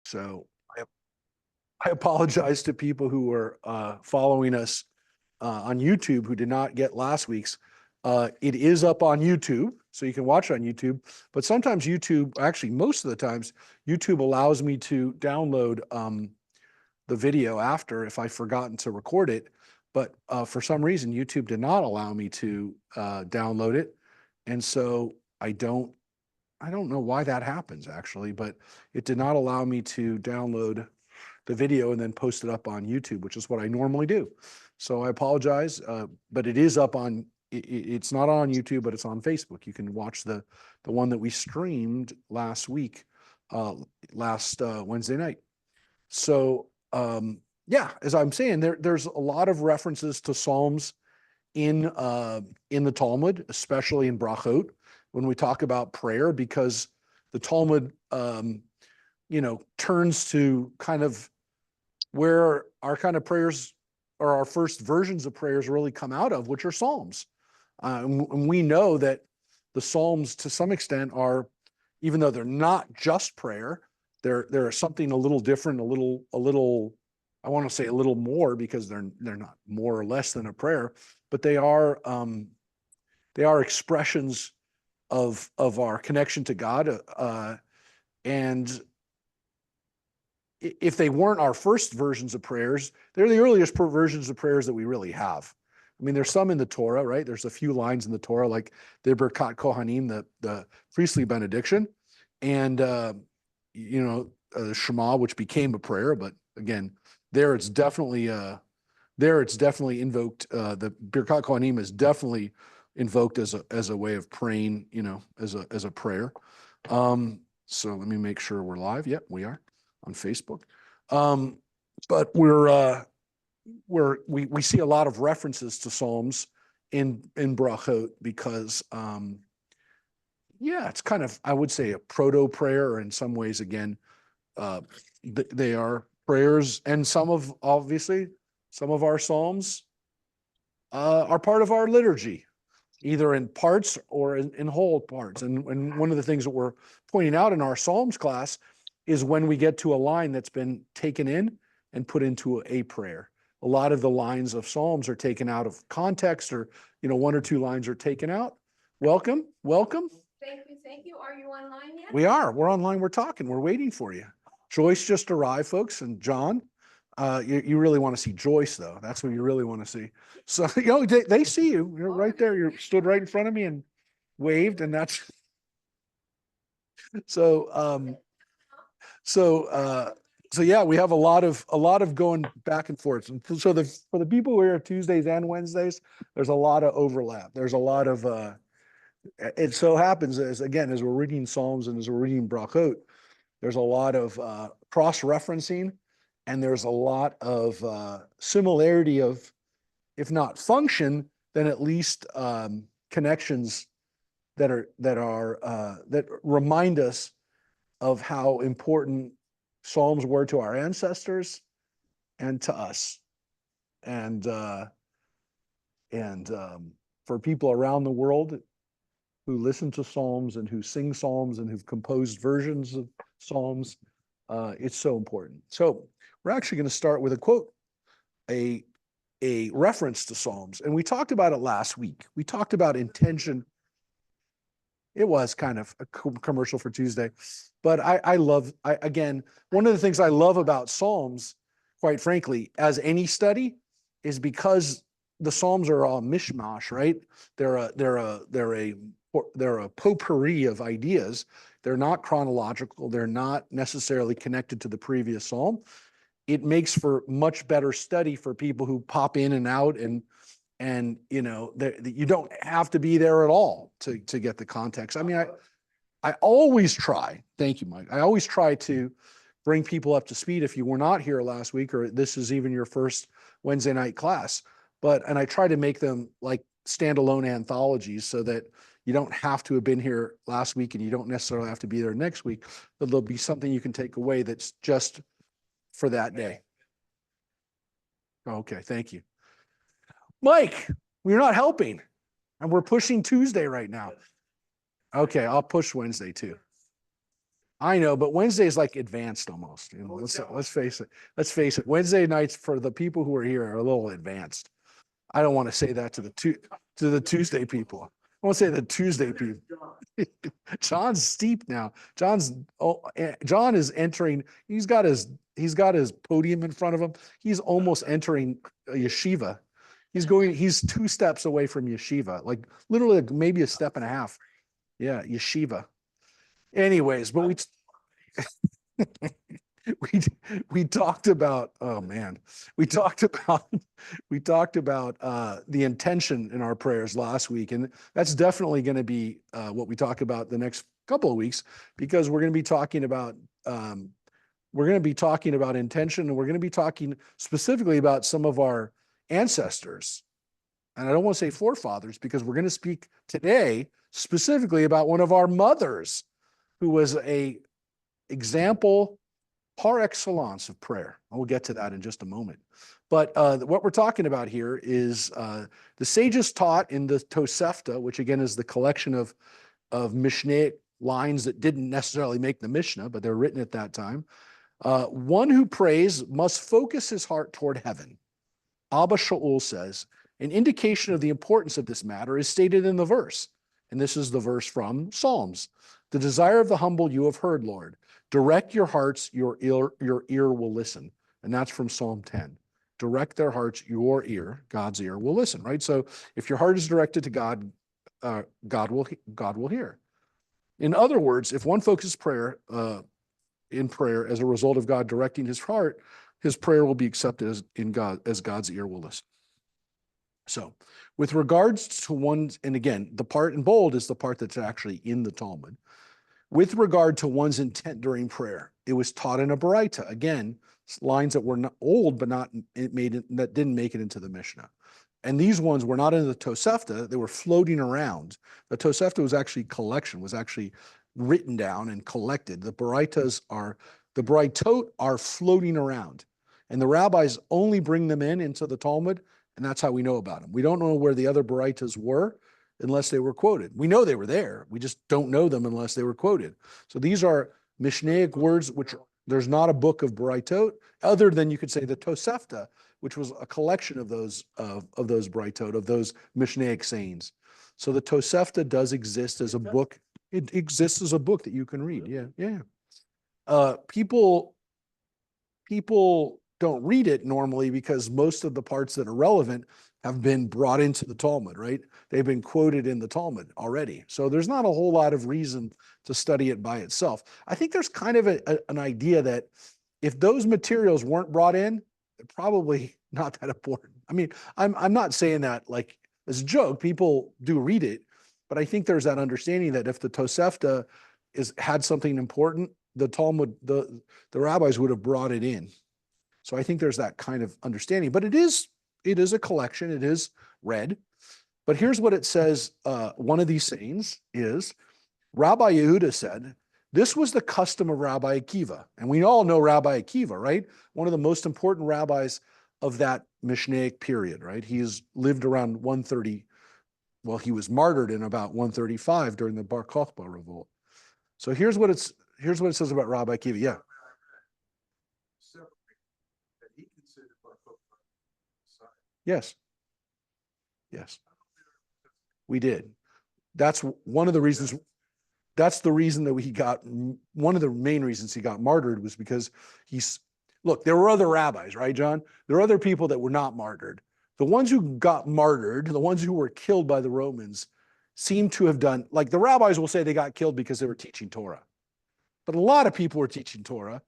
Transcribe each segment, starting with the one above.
So I apologize to people who are following us on YouTube who did not get last week's. It is up on YouTube, so you can watch it on YouTube. But sometimes YouTube, actually most of the times, YouTube allows me to download the video after if I've forgotten to record it. But for some reason, YouTube did not allow me to download it. And so I don't know why that happens actually, but it did not allow me to download the video and then post it up on YouTube, which is what I normally do. So I apologize, but it is up on, it's not on YouTube, but it's on Facebook. You can watch the one that we streamed last week, last Wednesday night. So yeah, as I'm saying, there's a lot of references to Psalms in the Talmud, especially in Berachot, when we talk about prayer, because the Talmud, turns to kind of where our kind of prayers or our first versions of prayers really come out of, which are Psalms. And we know that the Psalms, to some extent, are, even though they're not just prayer, they're something a little different, a little. I want to say a little more, because they're not more or less than a prayer, but they are expressions of our connection to God. And if they weren't our first versions of prayers, they're the earliest versions of prayers that we really have. I mean, there's some in the Torah, right? There's a few lines in the Torah, like the Berachot Kohanim, the priestly benediction, and Shema, which became a prayer. But again, there it's definitely invoked. The Berachot Kohanim is definitely invoked as a way of praying, as a prayer. So let me make sure we're live. Yep, we are on Facebook. But we see a lot of references to Psalms in Berachot because it's kind of, I would say, a proto prayer, or in some ways, again, they are prayers, and some of our Psalms are part of our liturgy, either in parts or in whole parts. And one of the things that we're pointing out in our Psalms class is when we get to a line that's been taken in and put into a prayer. A lot of the lines of Psalms are taken out of context, or, one or two lines are taken out. Welcome. Thank you. Are you online yet? We are. We're online. We're talking. We're waiting for you. Joyce just arrived, folks, and John. You really want to see Joyce, though. That's what you really want to see. So, they see you. You're right there. You stood right in front of me and waved, and that's so. So yeah, we have a lot of going back and forth. And so for the people who are here Tuesdays and Wednesdays, there's a lot of overlap. There's a lot of it so happens as we're reading Psalms and as we're reading Berachot, there's a lot of cross-referencing, and there's a lot of similarity of, if not function, then at least connections that remind us of how important Psalms were to our ancestors and to us, and for people around the world who listen to Psalms and who sing Psalms and who've composed versions of Psalms, it's so important. So we're actually going to start with a quote, a reference to Psalms, and we talked about it last week. We talked about intention. It was kind of a commercial for Tuesday, but again, one of the things I love about Psalms, quite frankly, as any study, is because the Psalms are all mishmash, right? They're a potpourri of ideas. They're not chronological. They're not necessarily connected to the previous Psalm. It makes for much better study for people who pop in and out, and you don't have to be there at all to get the context. I mean, I always try. Thank you, Mike. I always try to bring people up to speed. If you were not here last week, or this is even your first Wednesday night class, and I try to make them like standalone anthologies, so that you don't have to have been here last week, and you don't necessarily have to be there next week. But there'll be something you can take away that's just for that day. Okay, thank you. Mike, we're not helping, and we're pushing Tuesday right now. Okay, I'll push Wednesday too. I know, but Wednesday is like advanced almost. You know, let's face it. Let's face it. Wednesday nights for the people who are here are a little advanced. I don't want to say that to the Tuesday people. I want to say the Tuesday people. John's steep now. John is entering. He's got his podium in front of him. He's almost entering a yeshiva. He's 2 steps away from yeshiva, like literally maybe a step and a half. Yeah, yeshiva. Anyways, but we we talked about, oh man, we talked about the intention in our prayers last week, and that's definitely going to be what we talk about the next couple of weeks, because we're going to be talking about intention, and we're going to be talking specifically about some of our ancestors. And I don't want to say forefathers, because we're going to speak today specifically about one of our mothers who was a example par excellence of prayer. And we'll get to that in just a moment. But what we're talking about here is the sages taught in the Tosefta, which again is the collection of Mishnaic lines that didn't necessarily make the Mishnah, but they're written at that time. One who prays must focus his heart toward heaven. Abba Shaul says, an indication of the importance of this matter is stated in the verse. And this is the verse from Psalms. The desire of the humble you have heard, Lord. Direct your hearts, your ear will listen. And that's from Psalm 10. Direct their hearts, your ear, God's ear will listen, right? So if your heart is directed to God, God will hear. In other words, if one focuses in prayer as a result of God directing his heart, his prayer will be accepted as God's ear will listen. So with regards to one's, and again, the part in bold is the part that's actually in the Talmud. With regard to one's intent during prayer, it was taught in a Baraita. Again, lines that were not old, but that didn't make it into the Mishnah. And these ones were not in the Tosefta, they were floating around. The Tosefta was actually collection, was actually written down and collected. The Baraitot are floating around. And the rabbis only bring them into the Talmud, and that's how we know about them. We don't know where the other Baraitas were unless they were quoted. We know they were there. We just don't know them unless they were quoted. So these are Mishnaic words, which there's not a book of Berachot, other than you could say the Tosefta, which was a collection of those Berachot, of those Mishnaic sayings. So the Tosefta does exist as a book. It exists as a book that you can read. Yeah. People don't read it normally because most of the parts that are relevant have been brought into the Talmud, right? They've been quoted in the Talmud already. So there's not a whole lot of reason to study it by itself. I think there's kind of an idea that if those materials weren't brought in, they're probably not that important. I mean, I'm not saying that like as a joke. People do read it, but I think there's that understanding that if the Tosefta had something important, the Talmud, the rabbis would have brought it in. So I think there's that kind of understanding, but it is a collection. It is read. But here's what it says. One of these sayings is, Rabbi Yehuda said, this was the custom of Rabbi Akiva. And we all know Rabbi Akiva, right? One of the most important rabbis of that Mishnaic period, right? He's lived around 130. Well, he was martyred in about 135 during the Bar Kokhba revolt. So here's what it says about Rabbi Akiva. Yeah. Yes. We did. That's one of the reasons. That's the reason that one of the main reasons he got martyred was because look, there were other rabbis, right, John? There are other people that were not martyred. The ones who got martyred, the ones who were killed by the Romans, seem to have done, like the rabbis will say they got killed because they were teaching Torah. But a lot of people were teaching Torah.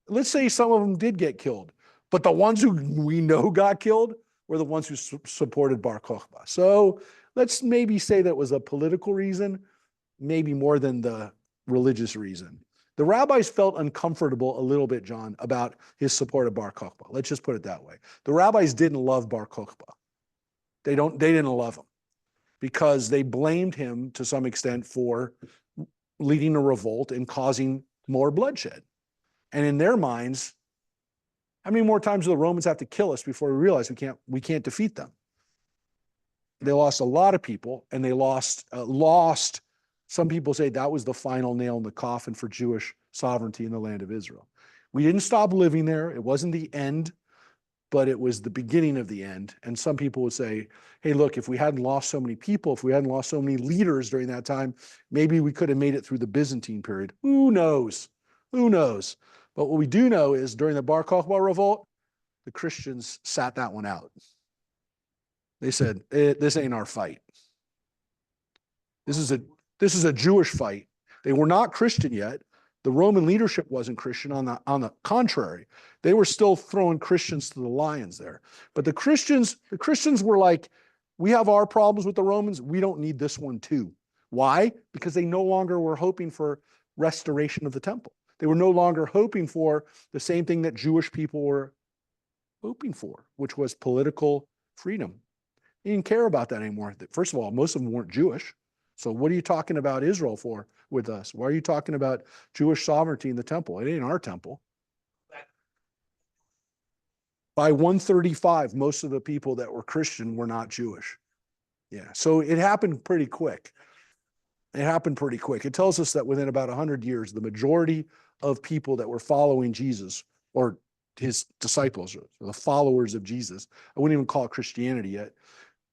Let's say some of them did get killed, but the ones who we know got killed were the ones who supported Bar Kokhba. So let's maybe say that was a political reason, maybe more than the religious reason. The rabbis felt uncomfortable a little bit, John, about his support of Bar Kokhba. Let's just put it that way. The rabbis didn't love Bar Kokhba. They didn't love him because they blamed him to some extent for leading a revolt and causing more bloodshed. And in their minds, how many more times do the Romans have to kill us before we realize we can't defeat them? They lost a lot of people, and they lost. Some people say that was the final nail in the coffin for Jewish sovereignty in the land of Israel. We didn't stop living there. It wasn't the end, but it was the beginning of the end. And some people would say, hey, look, if we hadn't lost so many people, if we hadn't lost so many leaders during that time, maybe we could have made it through the Byzantine period. Who knows? Who knows? But what we do know is during the Bar Kokhba revolt, the Christians sat that one out. They said, this ain't our fight. This is a Jewish fight. They were not Christian yet. The Roman leadership wasn't Christian. On the contrary, they were still throwing Christians to the lions there. But the Christians were like, we have our problems with the Romans. We don't need this one too. Why? Because they no longer were hoping for restoration of the temple. They were no longer hoping for the same thing that Jewish people were hoping for, which was political freedom. They didn't care about that anymore. First of all, most of them weren't Jewish. So what are you talking about Israel for with us? Why are you talking about Jewish sovereignty in the temple? It ain't our temple. By 135, most of the people that were Christian were not Jewish. Yeah, so it happened pretty quick. It happened pretty quick. It tells us that within about 100 years, the majority of people that were following Jesus or his disciples, or the followers of Jesus, I wouldn't even call it Christianity yet,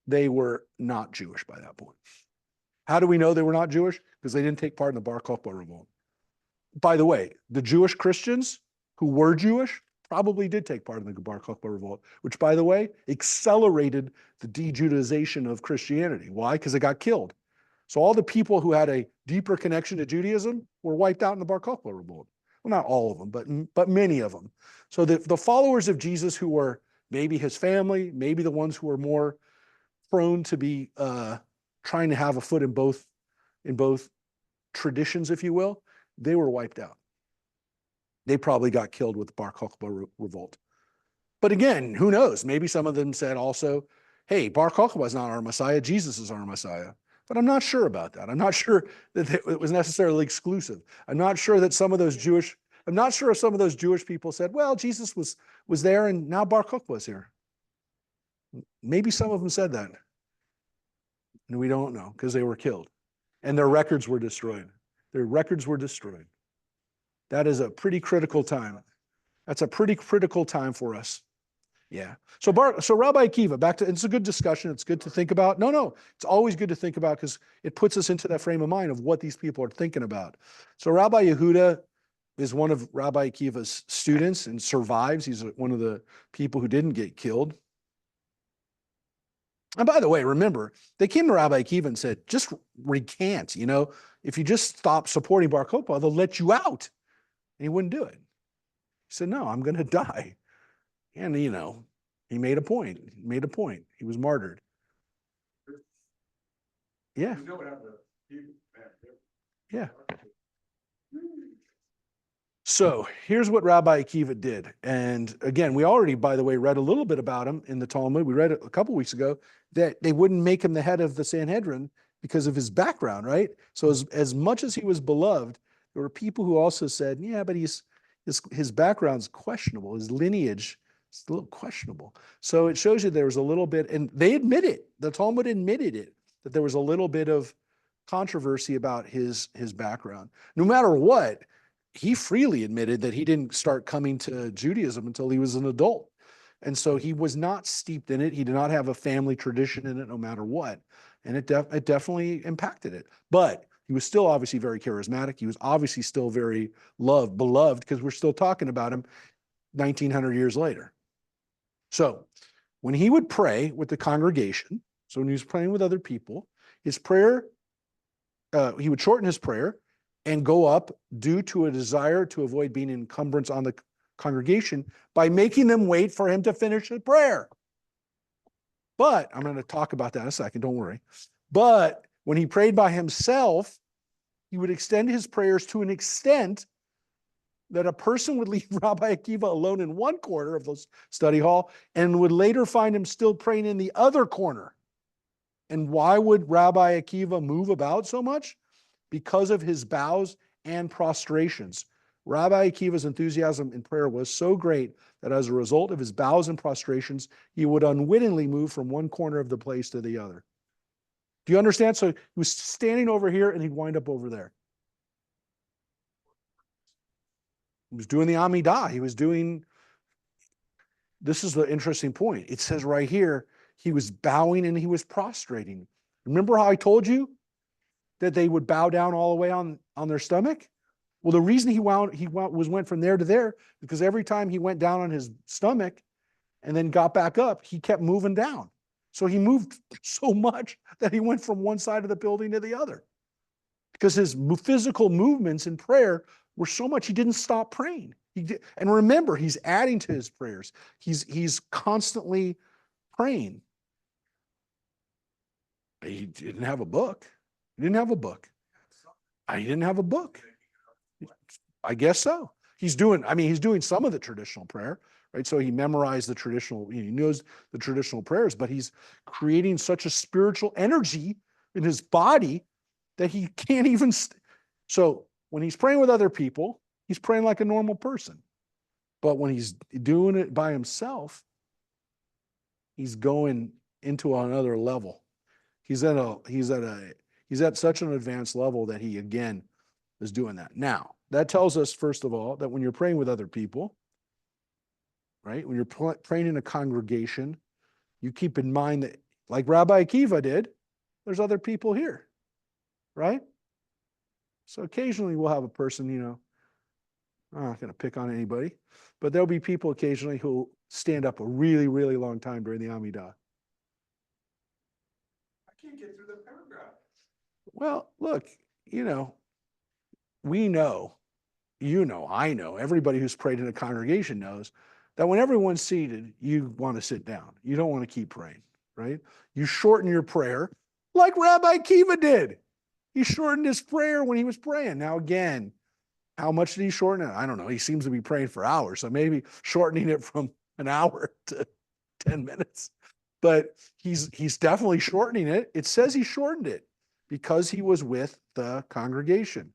they were not Jewish by that point. How do we know they were not Jewish? Because they didn't take part in the Bar Kokhba revolt. By the way, the Jewish Christians who were Jewish probably did take part in the Bar Kokhba revolt, which, by the way, accelerated the de-Judaization of Christianity. Why? Because it got killed. So all the people who had a deeper connection to Judaism were wiped out in the Bar Kokhba revolt. Well, not all of them, but many of them. So the followers of Jesus who were maybe his family, maybe the ones who were more prone to be trying to have a foot in both traditions, if you will, they were wiped out. They probably got killed with the Bar Kokhba revolt. But again, who knows? Maybe some of them said also, hey, Bar Kokhba is not our Messiah, Jesus is our Messiah. But I'm not sure about that. I'm not sure that it was necessarily exclusive. I'm not sure if some of those Jewish people said, well, Jesus was there and now Bar Kokhba is here. Maybe some of them said that. And we don't know because they were killed. And their records were destroyed. Their records were destroyed. That is a pretty critical time. That's a pretty critical time for us. Yeah. So Rabbi Akiva, back to, it's a good discussion. It's good to think about. No, it's always good to think about because it puts us into that frame of mind of what these people are thinking about. So Rabbi Yehuda is one of Rabbi Akiva's students and survives. He's one of the people who didn't get killed. And by the way, remember, they came to Rabbi Akiva and said, just recant, if you just stop supporting Bar Kokhba, they'll let you out. And he wouldn't do it. He said, no, I'm going to die. And, he made a point. He was martyred. Yeah. Yeah. So here's what Rabbi Akiva did. And again, we already, by the way, read a little bit about him in the Talmud. We read it a couple weeks ago that they wouldn't make him the head of the Sanhedrin because of his background, right? So as much as he was beloved, there were people who also said, yeah, but his background's questionable. His lineage is a little questionable. So it shows you there was a little bit, and they admit it. The Talmud admitted it, that there was a little bit of controversy about his background. No matter what, he freely admitted that he didn't start coming to Judaism until he was an adult. And so he was not steeped in it. He did not have a family tradition in it, no matter what. And it definitely impacted it. But he was still obviously very charismatic. He was obviously still very beloved, because we're still talking about him 1900 years later. So when he would pray with the congregation, so when he was praying with other people, his prayer, he would shorten his prayer and go up due to a desire to avoid being an encumbrance on the congregation by making them wait for him to finish the prayer. But I'm going to talk about that in a second, don't worry. But when he prayed by himself, he would extend his prayers to an extent that a person would leave Rabbi Akiva alone in one corner of the study hall and would later find him still praying in the other corner. And why would Rabbi Akiva move about so much? Because of his bows and prostrations. Rabbi Akiva's enthusiasm in prayer was so great that as a result of his bows and prostrations, he would unwittingly move from one corner of the place to the other. Do you understand? So he was standing over here and he'd wind up over there. He was doing the Amidah. This is the interesting point. It says right here, he was bowing and he was prostrating. Remember how I told you that they would bow down all the way on their stomach? Well, the reason he went from there to there, because every time he went down on his stomach and then got back up, he kept moving down. So he moved so much that he went from one side of the building to the other. Because his physical movements in prayer were so much, he didn't stop praying. And remember, he's adding to his prayers. He's constantly praying. He didn't have a book. He didn't have a book. He didn't have a book. I guess so. He's doing some of the traditional prayer, right? So he memorized the traditional, he knows the traditional prayers, but he's creating such a spiritual energy in his body that he can't even. So when he's praying with other people, he's praying like a normal person. But when he's doing it by himself, he's going into another level. He's at such an advanced level that he again is doing that. Now, that tells us, first of all, that when you're praying with other people, right? When you're praying in a congregation, you keep in mind that, like Rabbi Akiva did, there's other people here, right? So occasionally we'll have a person, I'm not going to pick on anybody, but there'll be people occasionally who stand up a really, really long time during the Amidah. I can't get through the paragraph. Well, look, we know, I know, everybody who's prayed in a congregation knows that when everyone's seated, you want to sit down. You don't want to keep praying, right? You shorten your prayer like Rabbi Akiva did. He shortened his prayer when he was praying. Now, again, how much did he shorten it? I don't know. He seems to be praying for hours, so maybe shortening it from an hour to 10 minutes. But he's definitely shortening it. It says he shortened it because he was with the congregation.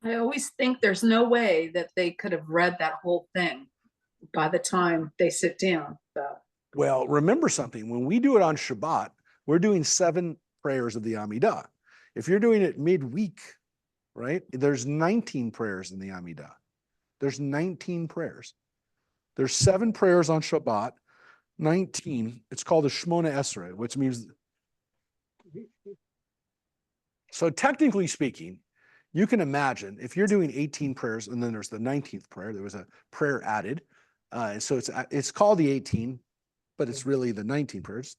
I always think there's no way that they could have read that whole thing by the time they sit down. So. Well, remember something. When we do it on Shabbat, we're doing 7 prayers of the Amidah. If you're doing it midweek, right, there's 19 prayers in the Amidah. There's 19 prayers. There's 7 prayers on Shabbat, 19. It's called the Shmona Esrei, which means. So technically speaking, you can imagine if you're doing 18 prayers and then there's the 19th prayer, there was a prayer added. So it's called the 18, but it's really the 19 prayers.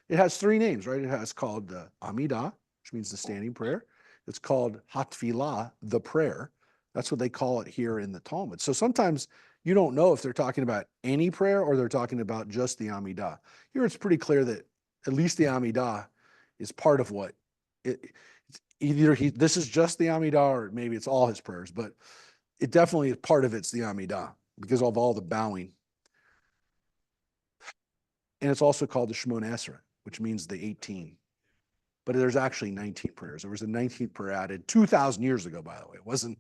It has 3 names, right? It has called the Amidah, which means the standing prayer. It's called Hatfilah, the prayer. That's what they call it here in the Talmud. So sometimes you don't know if they're talking about any prayer or they're talking about just the Amidah. Here it's pretty clear that at least the Amidah is part of what this is just the Amidah or maybe it's all his prayers, but it definitely is part of it's the Amidah because of all the bowing. And it's also called the Shmona Esrei, which means the 18. But there's actually 19 prayers. There was a 19th prayer added 2,000 years ago, by the way. It wasn't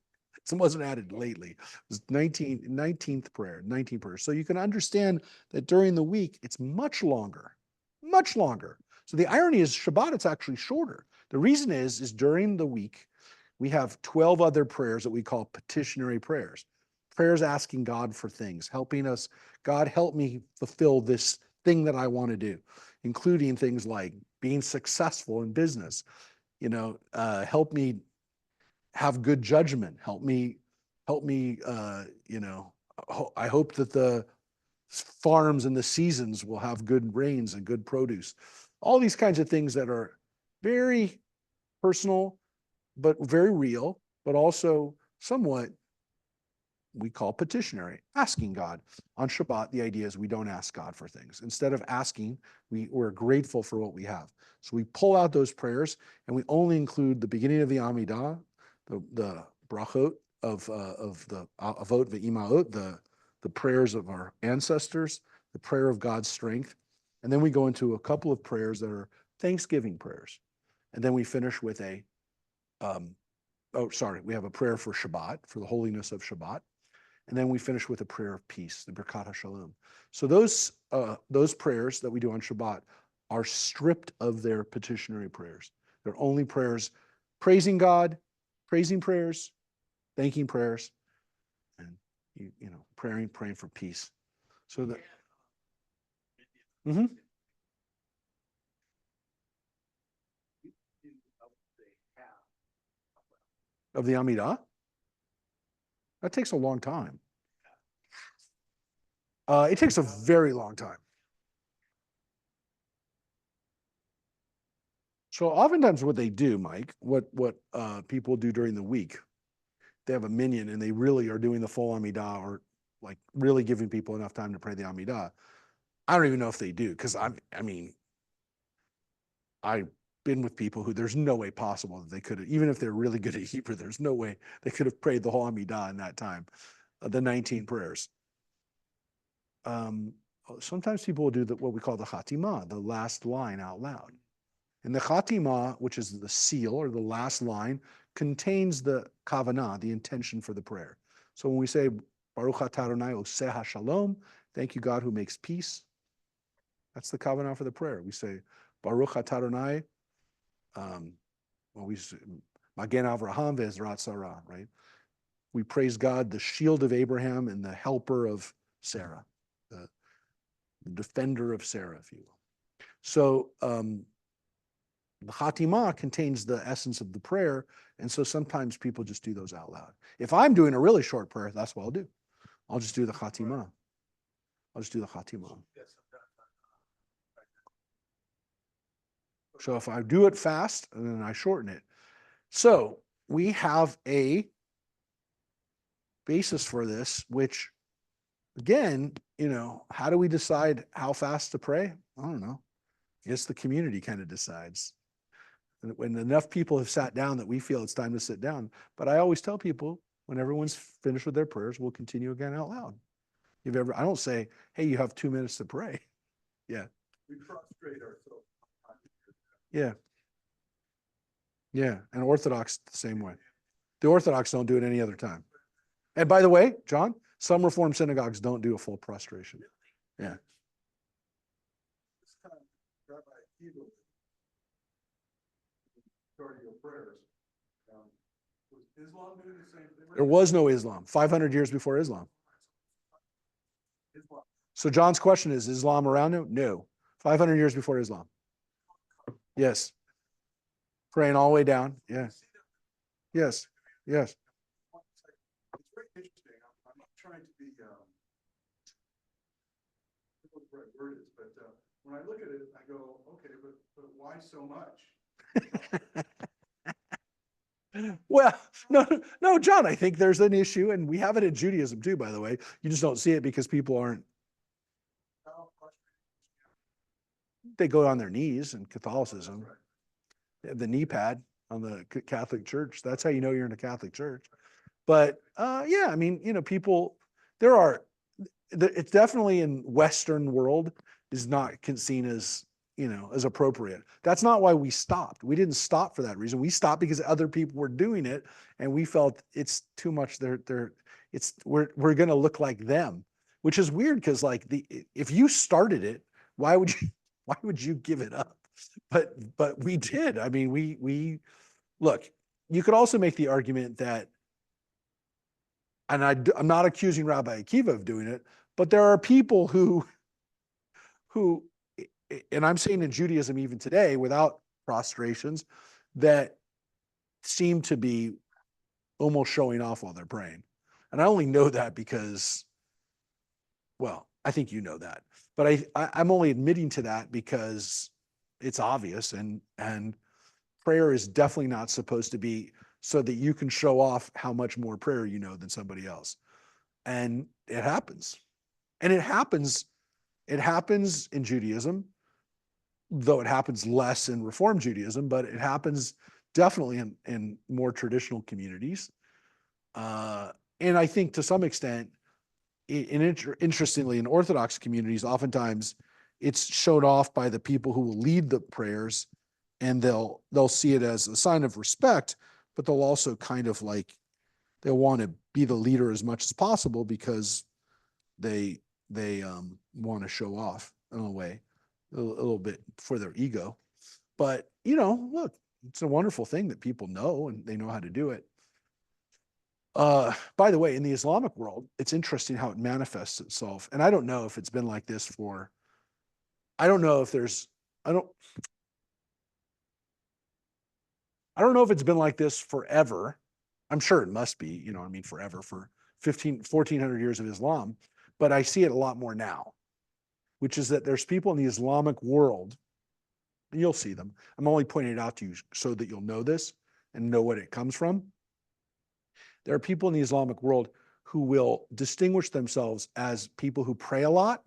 added lately. It was 19th prayer, 19 prayers. So you can understand that during the week, it's much longer, much longer. So the irony is Shabbat, it's actually shorter. The reason is during the week, we have 12 other prayers that we call petitionary prayers. Prayers asking God for things, helping us, God, help me fulfill this thing that I want to do, including things like being successful in business, help me have good judgment, help me, I hope that the farms and the seasons will have good rains and good produce. All these kinds of things that are very personal, but very real, but also somewhat we call petitionary, asking God. On Shabbat, the idea is we don't ask God for things. Instead of asking, we're grateful for what we have. So we pull out those prayers and we only include the beginning of the Amidah, the Berachot of the Avot ve'Imaot, the prayers of our ancestors, the prayer of God's strength. And then we go into a couple of prayers that are thanksgiving prayers. And then we finish with we have a prayer for Shabbat, for the holiness of Shabbat. And then we finish with a prayer of peace, the Birkat HaShalom. So those prayers that we do on Shabbat are stripped of their petitionary prayers. They're only prayers praising God, praising prayers, thanking prayers, and you know, praying for peace. So that. Mhm. Of the Amidah? That takes a long time. It takes a very long time. So oftentimes what they do, Mike, what people do during the week, they have a minyan and they really are doing the full Amidah, or like really giving people enough time to pray the Amidah. I don't even know if they do, because I mean, I've been with people who there's no way possible that they could have, even if they're really good at Hebrew, there's no way they could have prayed the whole Amidah in that time, the 19 prayers. Sometimes people will do what we call the Chatimah, the last line out loud. And the Chatimah, which is the seal or the last line, contains the kavanah, the intention for the prayer. So when we say Baruch atah Adonai oseh hashalom, thank you God who makes peace, that's the kavanah for the prayer. We say Baruch atah Adonai, we say Magen Avraham ve'ezrat Sarah, right? We praise God, the shield of Abraham and the helper of Sarah, the defender of Sarah, if you will. So the Chatimah contains the essence of the prayer, and so sometimes people just do those out loud. If I'm doing a really short prayer, that's what I'll do. I'll just do the Chatimah. I'll just do the Chatimah. So if I do it fast, and then I shorten it. So we have a basis for this, which, again, you know, how do we decide how fast to pray? I don't know. I guess the community kind of decides. And when enough people have sat down that we feel it's time to sit down. But I always tell people, when everyone's finished with their prayers, we'll continue again out loud. I don't say, hey, you have 2 minutes to pray. Yeah. We prostrate ourselves. Yeah. Yeah. And Orthodox the same way. The Orthodox don't do it any other time. And by the way, John, some Reformed synagogues don't do a full prostration. Yeah. This time, Rabbi Akiva, majority of prayers, was Islam doing the same thing? There was no Islam 500 years before Islam. Islam. So John's question is Islam around now? No. 500 years before Islam. Yes. Praying all the way down. Yeah. Yes. Yes. It's very interesting. I'm not trying to be, I don't know what the right word is, but when I look at it, I go, okay, but why so much? Well, no, John, I think there's an issue, and we have it in Judaism too, by the way. You just don't see it because people aren't, they go on their knees in Catholicism. They have the knee pad on the Catholic Church. That's how you know you're in a Catholic church. But yeah, I mean, you know, people, it's definitely in Western world is not seen as, you know, as appropriate. That's not why we stopped. We didn't stop for that reason. We stopped because other people were doing it, and we felt it's too much. We're going to look like them, which is weird because like if you started it, why would you give it up? But we did. I mean, we look. You could also make the argument that, and I'm not accusing Rabbi Akiva of doing it, but there are people who, and I'm saying in Judaism even today, without prostrations, that seem to be almost showing off while they're praying. And I only know that because, well, I think you know that, but I'm only admitting to that because it's obvious, and prayer is definitely not supposed to be so that you can show off how much more prayer you know than somebody else. And it happens. And it happens in Judaism, though it happens less in Reform Judaism, but it happens definitely in more traditional communities. And I think to some extent, interestingly, in Orthodox communities, oftentimes it's shown off by the people who will lead the prayers, and they'll see it as a sign of respect, but they'll also kind of like, they'll want to be the leader as much as possible because they want to show off in a way, a little bit for their ego. But, you know, look, it's a wonderful thing that people know and they know how to do it. By the way, in the Islamic world, it's interesting how it manifests itself. And I don't know if it's been like this for, I don't know if there's, I don't, I don't know if it's been like this forever. I'm sure it must be, you know, I mean, forever for 1400 years of Islam, but I see it a lot more now, which is that there's people in the Islamic world, and you'll see them. I'm only pointing it out to you so that you'll know this and know what it comes from. There are people in the Islamic world who will distinguish themselves as people who pray a lot.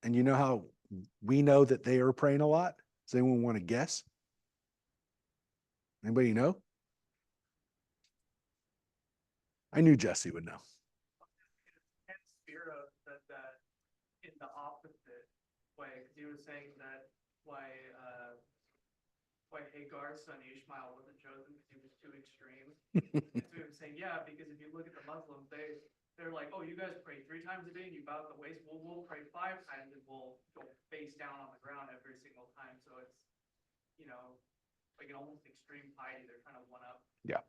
And you know how we know that they are praying a lot? Does anyone want to guess? Anybody know? I knew Jesse would know. And Spiro said that in the opposite way, because he was saying that why Hagar's son Ishmael wasn't chosen because he was too extreme. And so he was saying, yeah, because if you look at the Muslims, they're like, oh, you guys pray 3 times a day and you bow at the waist. Well, we'll pray 5 times and we'll go face down on the ground every single time. So it's, you know, like an almost extreme piety. They're kind of one up. Yeah.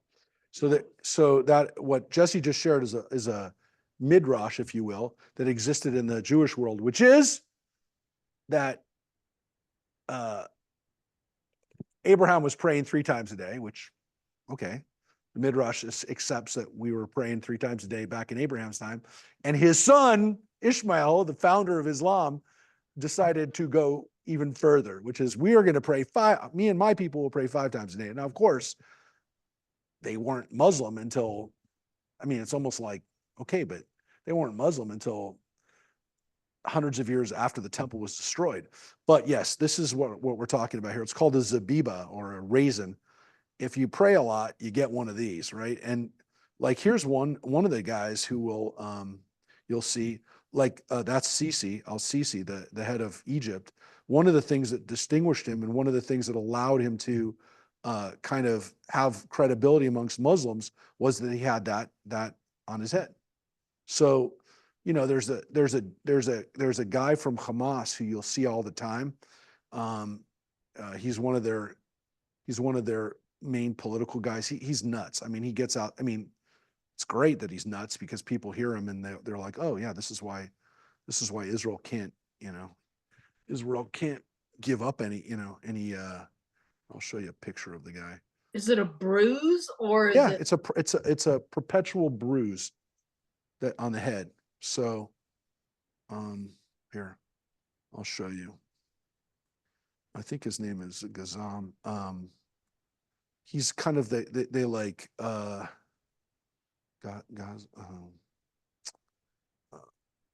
So that what Jesse just shared is a midrash, if you will, that existed in the Jewish world, which is that Abraham was praying 3 times a day, which, okay, the midrash accepts that we were praying 3 times a day back in Abraham's time, and his son Ishmael, the founder of Islam, decided to go even further, which is we are going to pray 5. Me and my people will pray 5 times a day. Now, of course, they weren't Muslim until, I mean, it's almost like, okay, but they weren't Muslim until hundreds of years after the temple was destroyed. But yes, this is what we're talking about here. It's called a zabiba, or a raisin. If you pray a lot, you get one of these, right? And like, here's one of the guys who will, you'll see, like, that's Sisi, al-Sisi, the head of Egypt. One of the things that distinguished him, and one of the things that allowed him to kind of have credibility amongst Muslims, was that he had that on his head. So, you know, there's a guy from Hamas who you'll see all the time. He's one of their main political guys. He's nuts. I mean, he gets out. I mean, it's great that he's nuts because people hear him and they're like, oh yeah, this is why Israel can't, Israel can't give up any. I'll show you a picture of the guy. Is it a bruise or is Yeah, it? it's a perpetual bruise that on the head. So, here, I'll show you. I think his name is Gazam. He's kind of they like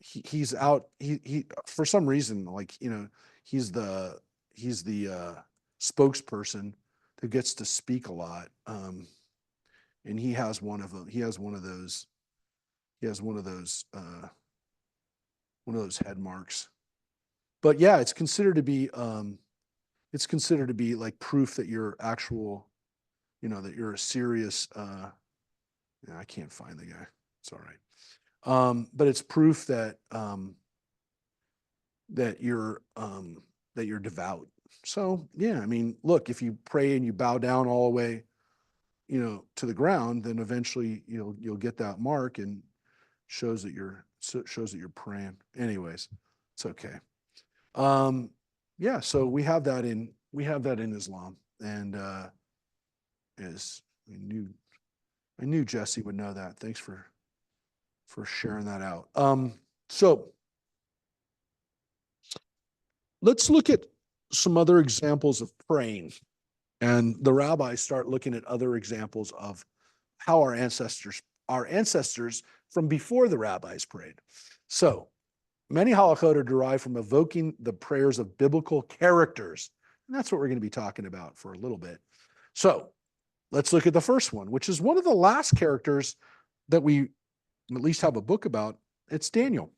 he's out. He for some reason, like, he's the spokesperson that gets to speak a lot. And he has one of them. He has one of those head marks. But yeah, it's considered to be like proof that you're actual, that you're a serious, I can't find the guy. It's all right. But it's proof that that you're devout. So yeah, I mean, look, if you pray and you bow down all the way, to the ground, then eventually you'll get that mark, and shows that you're praying. Anyways, it's okay. Yeah, so we have that in Islam, and as I knew Jesse would know that. Thanks for sharing that out. So let's look at some other examples of praying, and the rabbis start looking at other examples of how our ancestors from before the rabbis prayed. So many halachot are derived from evoking the prayers of biblical characters. And that's what we're going to be talking about for a little bit. So let's look at the first one, which is one of the last characters that we at least have a book about. It's Daniel.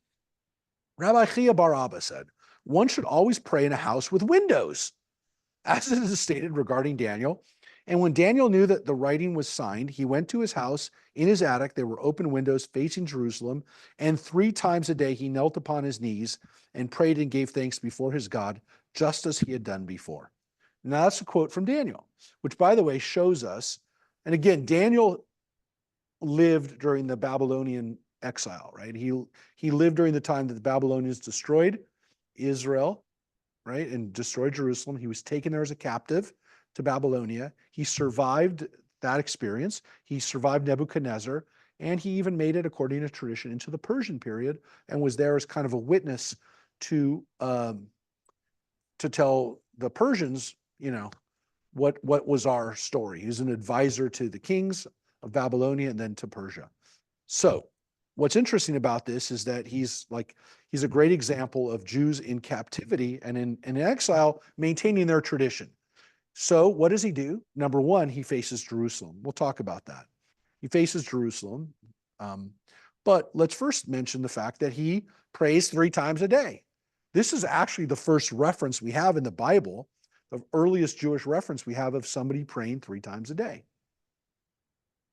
Rabbi Chia bar Abba said, one should always pray in a house with windows, as it is stated regarding Daniel. And when Daniel knew that the writing was signed, he went to his house. In his attic, there were open windows facing Jerusalem. And 3 times a day, he knelt upon his knees and prayed and gave thanks before his God, just as he had done before. Now, that's a quote from Daniel, which, by the way, shows us And again, Daniel lived during the Babylonian exile, right? He lived during the time that the Babylonians destroyed Israel, right, and destroyed Jerusalem. He was taken there as a captive to Babylonia. He survived that experience. He survived Nebuchadnezzar, and he even made it, according to tradition, into the Persian period, and was there as kind of a witness to tell the Persians, what was our story. He was an advisor to the kings of Babylonia and then to Persia. So what's interesting about this is that he's a great example of Jews in captivity and in exile maintaining their tradition. So what does he do? Number one, he faces Jerusalem. We'll talk about that. He faces Jerusalem. But let's first mention the fact that he prays 3 times a day. This is actually the first reference we have in the Bible, the earliest Jewish reference we have of somebody praying 3 times a day.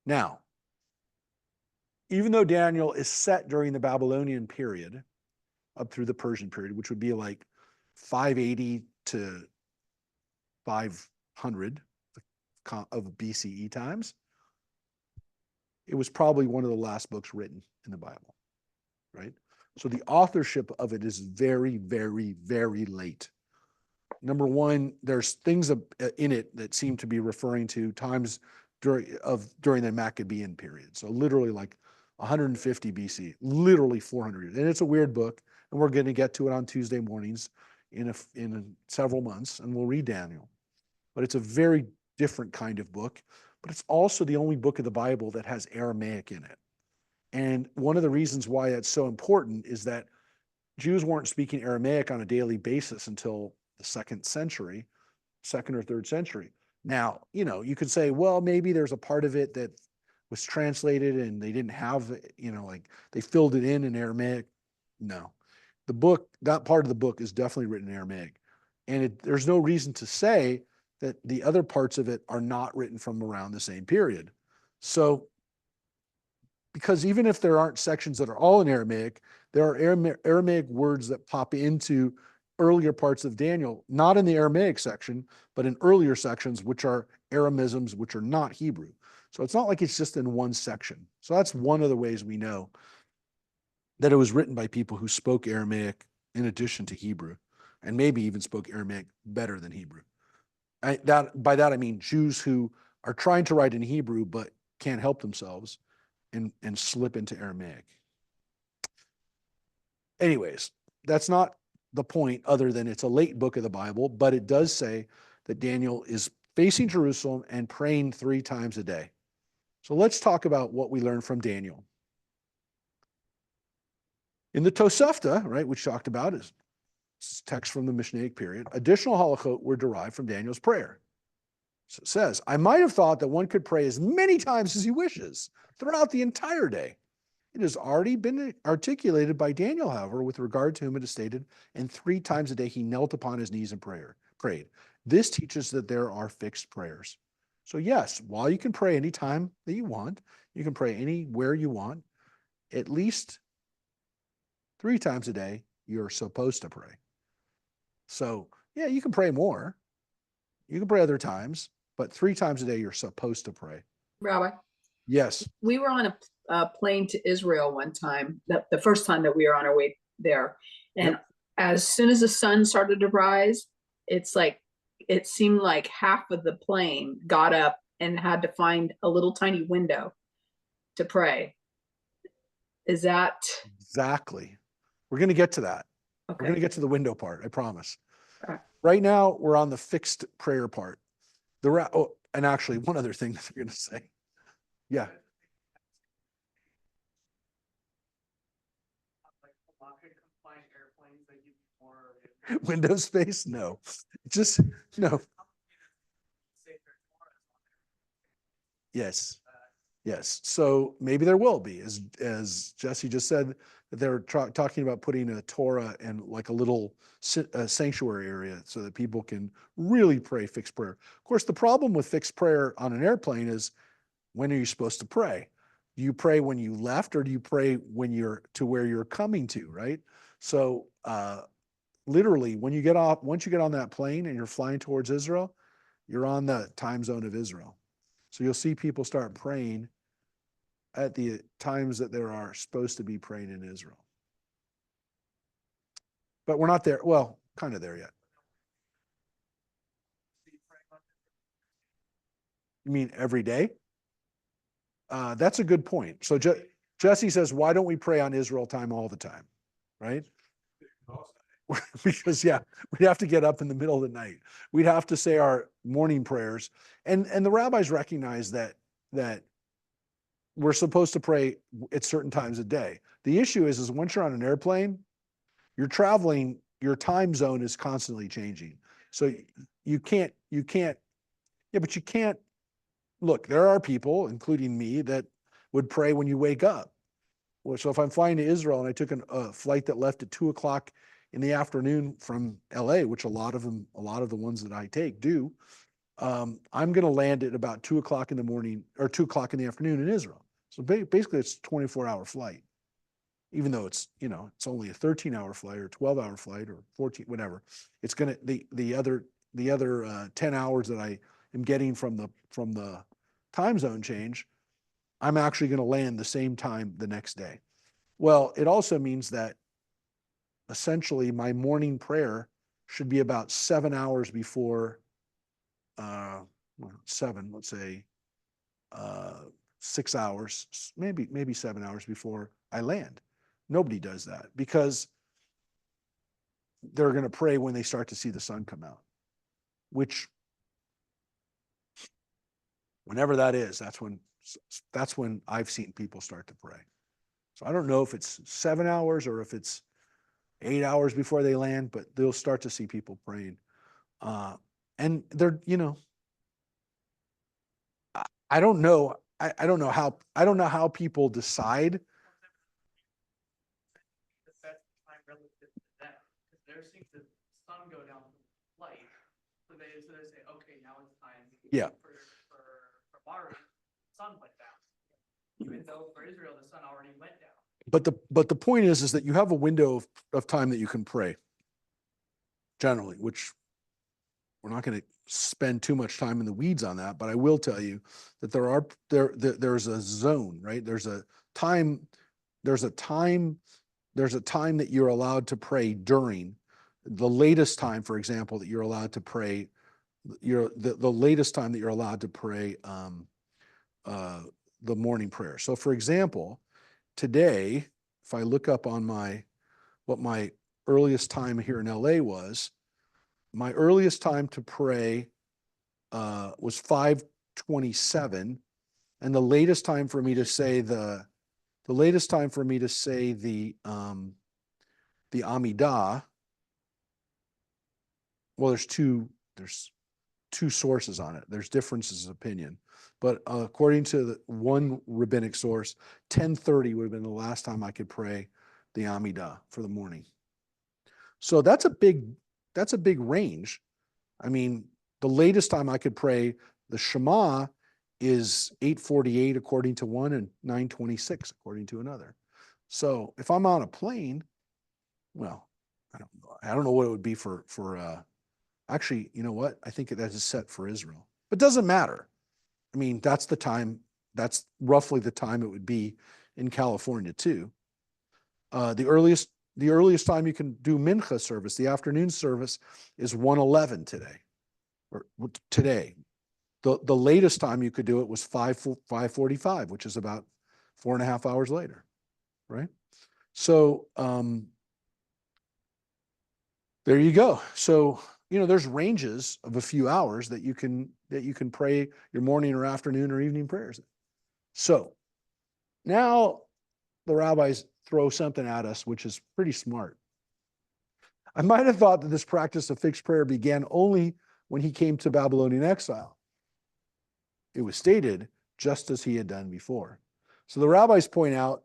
Now, even though Daniel is set during the Babylonian period up through the Persian period, which would be like 580 to 500 of BCE times, it was probably one of the last books written in the Bible, right? So the authorship of it is very, very, very late. Number one, there's things in it that seem to be referring to times during the Maccabean period. So literally like 150 BC, literally 400 years. And it's a weird book, and we're going to get to it on Tuesday mornings in several months, and we'll read Daniel. But it's a very different kind of book, but it's also the only book of the Bible that has Aramaic in it. And one of the reasons why that's so important is that Jews weren't speaking Aramaic on a daily basis until the 2nd or 3rd century. Now, you could say, well, maybe there's a part of it that was translated and they didn't have, like they filled it in Aramaic. No, that part of the book is definitely written in Aramaic. And there's no reason to say that the other parts of it are not written from around the same period. So, because even if there aren't sections that are all in Aramaic, there are Aramaic words that pop into earlier parts of Daniel, not in the Aramaic section, but in earlier sections, which are Aramisms, which are not Hebrew. So it's not like it's just in one section. So that's one of the ways we know that it was written by people who spoke Aramaic in addition to Hebrew, and maybe even spoke Aramaic better than Hebrew. By that I mean Jews who are trying to write in Hebrew but can't help themselves and slip into Aramaic. Anyways, that's not the point, other than it's a late book of the Bible, but it does say that Daniel is facing Jerusalem and praying 3 times a day. So let's talk about what we learned from Daniel. In the Tosefta, right, which talked about is text from the Mishnaic period, additional halachot were derived from Daniel's prayer. So it says, I might have thought that one could pray as many times as he wishes throughout the entire day. It has already been articulated by Daniel, however, with regard to whom it is stated, and 3 times a day he knelt upon his knees and prayed. This teaches that there are fixed prayers. So yes, while you can pray anytime that you want, you can pray anywhere you want, at least 3 times a day, you're supposed to pray. So yeah, you can pray more. You can pray other times, but 3 times a day, you're supposed to pray. Rabbi, Yes. we were on a plane to Israel one time, the first time that we were on our way there. And Yep. as soon as the sun started to rise, it seemed like half of the plane got up and had to find a little tiny window to pray. Is that Exactly. We're going to get to that. okay? We're going to get to the window part, I promise. All right. Right now, we're on the fixed prayer part. And actually, one other thing that I'm going to say. Yeah. Like rocket compliant airplanes that give you more Window space? No. Just, no. Yes. Yes. So maybe there will be, as Jesse just said, that they're talking about putting a Torah and like a little sanctuary area so that people can really pray fixed prayer. Of course, the problem with fixed prayer on an airplane is, when are you supposed to pray? Do you pray when you left, or do you pray when you're to where you're coming to, right? So literally, once you get on that plane and you're flying towards Israel, you're on the time zone of Israel. So you'll see people start praying at the times that there are supposed to be praying in Israel. But we're not there. Well, kind of there yet. You mean every day? That's a good point. So Jesse says, why don't we pray on Israel time all the time? Right? Because we'd have to get up in the middle of the night. We'd have to say our morning prayers. And the rabbis recognize that we're supposed to pray at certain times a day. The issue is once you're on an airplane, you're traveling, your time zone is constantly changing. So you can't, but you can't, look, there are people, including me, that would pray when you wake up. Well, so if I'm flying to Israel and I took a flight that left at 2:00 in the afternoon from LA, which a lot of the ones that I take do, I'm going to land at about 2:00 in the morning or 2:00 in the afternoon in Israel. So basically it's a 24-hour flight, even though it's only a 13-hour flight or 12-hour flight or 14, whatever. It's going to, the other 10 hours that I am getting from the time zone change, I'm actually going to land the same time the next day. Well, it also means that essentially my morning prayer should be about 7 hours before, 7, let's say, 6 hours, maybe 7 hours before I land. Nobody does that because they're going to pray when they start to see the sun come out, which whenever that is, that's when I've seen people start to pray. So I don't know if it's 7 hours or if it's 8 hours before they land, but they'll start to see people praying. And they're, I don't know. I don't know how people decide. The best time relative to them, because they're seeing the sun go down from light, so they say, okay, now it's time. Yeah. For Mari, the sun went down, even though for Israel the sun already went down. But the point is that you have a window of time that you can pray. Generally, which we're not going to spend too much time in the weeds on that, but I will tell you that there's a zone, right? There's a time that you're allowed to pray during. The latest time, for example, that you're allowed to pray, the latest time that you're allowed to pray the morning prayer. So for example, today, if I look up on what my earliest time here in LA was, my earliest time to pray was 5:27, and the latest time for me to say the Amidah. Well, there's two sources on it. There's differences of opinion, but according to the one rabbinic source, 10:30 would have been the last time I could pray the Amidah for the morning. So that's a big range. I mean, the latest time I could pray the Shema is 8:48 according to one and 9:26 according to another. So if I'm on a plane, well, I don't know what it would be for actually, you know what? I think that is set for Israel. But it doesn't matter. I mean, that's roughly the time it would be in California too. The earliest time you can do mincha service, the afternoon service, is 1:11 today. Or today. The latest time you could do it was 5:45, which is about 4.5 hours later, right? So there you go. So there's ranges of a few hours that you can pray your morning or afternoon or evening prayers. So now the rabbis throw something at us, which is pretty smart. I might have thought that this practice of fixed prayer began only when he came to Babylonian exile. It was stated just as he had done before. So the rabbis point out,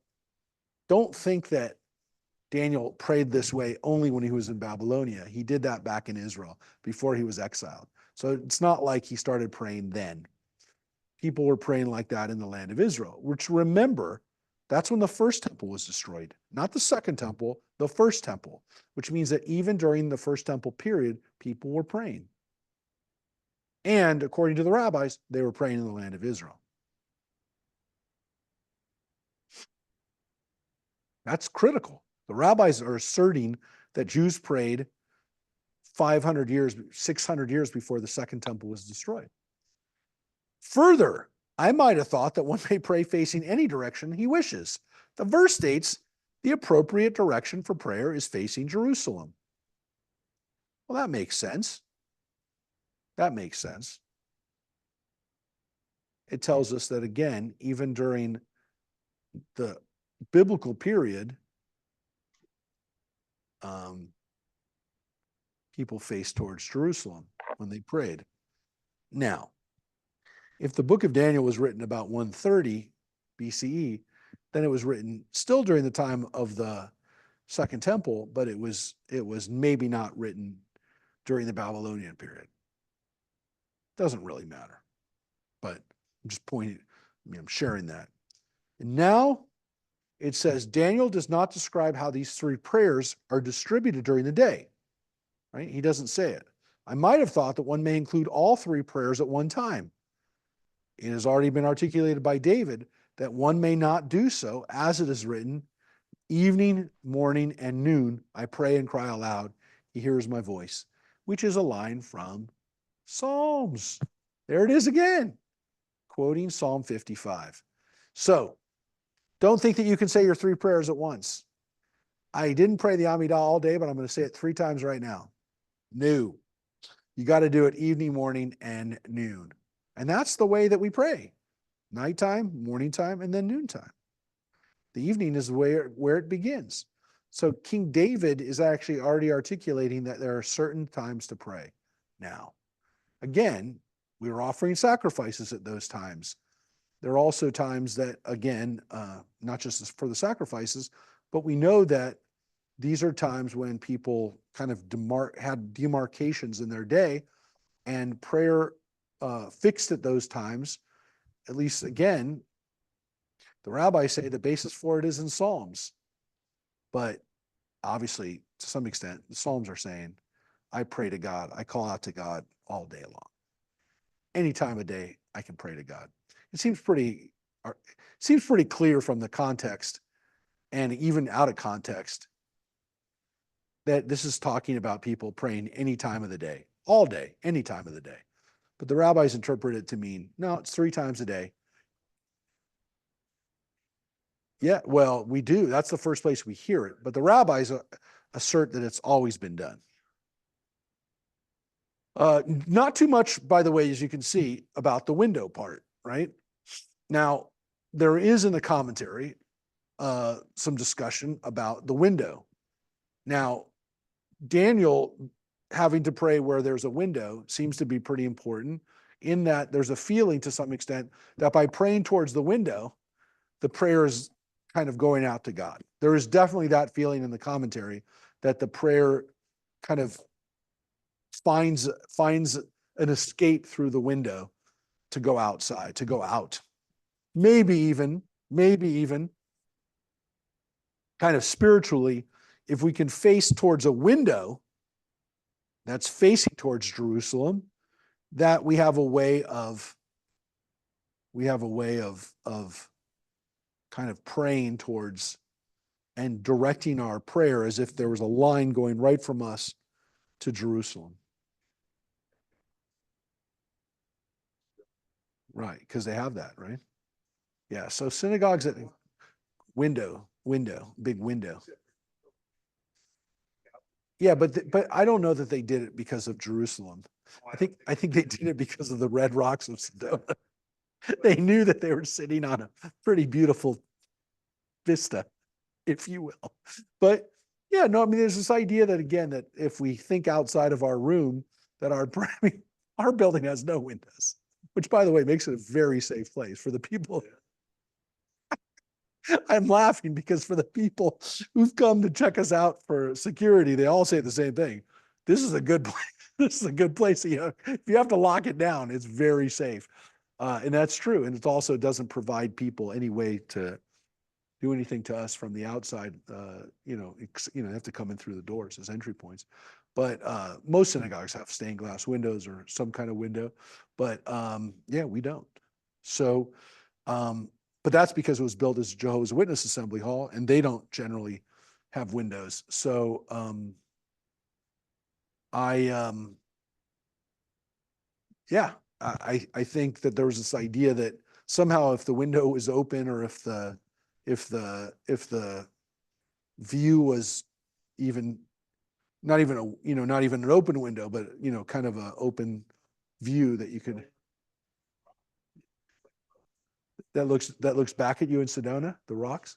don't think that Daniel prayed this way only when he was in Babylonia. He did that back in Israel before he was exiled. So it's not like he started praying then. People were praying like that in the land of Israel, which, remember, that's when the first temple was destroyed, not the second temple, the first temple, which means that even during the first temple period, people were praying. And according to the rabbis, they were praying in the land of Israel. That's critical. The rabbis are asserting that Jews prayed 500 years, 600 years before the second temple was destroyed. Further, I might have thought that one may pray facing any direction he wishes. The verse states the appropriate direction for prayer is facing Jerusalem. Well, that makes sense. That makes sense. It tells us that, again, even during the biblical period, people faced towards Jerusalem when they prayed. Now, if the book of Daniel was written about 130 BCE, then it was written still during the time of the Second Temple, but it was maybe not written during the Babylonian period. Doesn't really matter, but I'm just I'm sharing that. And now it says Daniel does not describe how these three prayers are distributed during the day, right? He doesn't say it. I might have thought that one may include all three prayers at one time. It has already been articulated by David that one may not do so, as it is written, evening, morning, and noon, I pray and cry aloud. He hears my voice, which is a line from Psalms. There it is again, quoting Psalm 55. So don't think that you can say your three prayers at once. I didn't pray the Amidah all day, but I'm going to say it 3 times right now. No. You got to do it evening, morning, and noon. And that's the way that we pray. Nighttime, morning time, and then noontime. The evening is where it begins. So King David is actually already articulating that there are certain times to pray. Now, again, we were offering sacrifices at those times. There are also times that, again, not just for the sacrifices, but we know that these are times when people kind of had demarcations in their day, and prayer fixed at those times. At least, again, the rabbis say the basis for it is in Psalms. But obviously, to some extent, the Psalms are saying, I pray to God, I call out to God all day long. Any time of day, I can pray to God. It seems pretty clear from the context, and even out of context, that this is talking about people praying any time of the day, all day, any time of the day. But the rabbis interpret it to mean, no, it's 3 times a day. Yeah, well, we do. That's the first place we hear it. But the rabbis assert that it's always been done. Not too much, by the way, as you can see, about the window part, right? Now, there is in the commentary some discussion about the window. Now, Daniel having to pray where there's a window seems to be pretty important, in that there's a feeling to some extent that by praying towards the window, the prayer is kind of going out to God. There is definitely that feeling in the commentary that the prayer kind of finds an escape through the window to go outside, to go out. Maybe even kind of spiritually, if we can face towards a window that's facing towards Jerusalem, that we have a way of kind of praying towards and directing our prayer as if there was a line going right from us to Jerusalem. Right, because they have that, right? Yeah, so synagogues at window, big window. Yeah, but I don't know that they did it because of Jerusalem. I think they did it because of the red rocks of Sedona. They knew that they were sitting on a pretty beautiful vista, if you will. But yeah, no, I mean, there's this idea that, again, that if we think outside of our room, that our building has no windows, which, by the way, makes it a very safe place for the people. I'm laughing because for the people who've come to check us out for security, they all say the same thing. This is a good place. This is a good place. If you have to lock it down, it's very safe. And that's true. And it also doesn't provide people any way to do anything to us from the outside. They have to come in through the doors as entry points. But most synagogues have stained glass windows or some kind of window. But yeah, we don't. So, but that's because it was built as a Jehovah's Witness assembly hall, and they don't generally have windows. So yeah, I think that there was this idea that somehow if the window was open, or if the view was even not even not even an open window, but kind of an open view that you could, that looks back at you in Sedona, the rocks.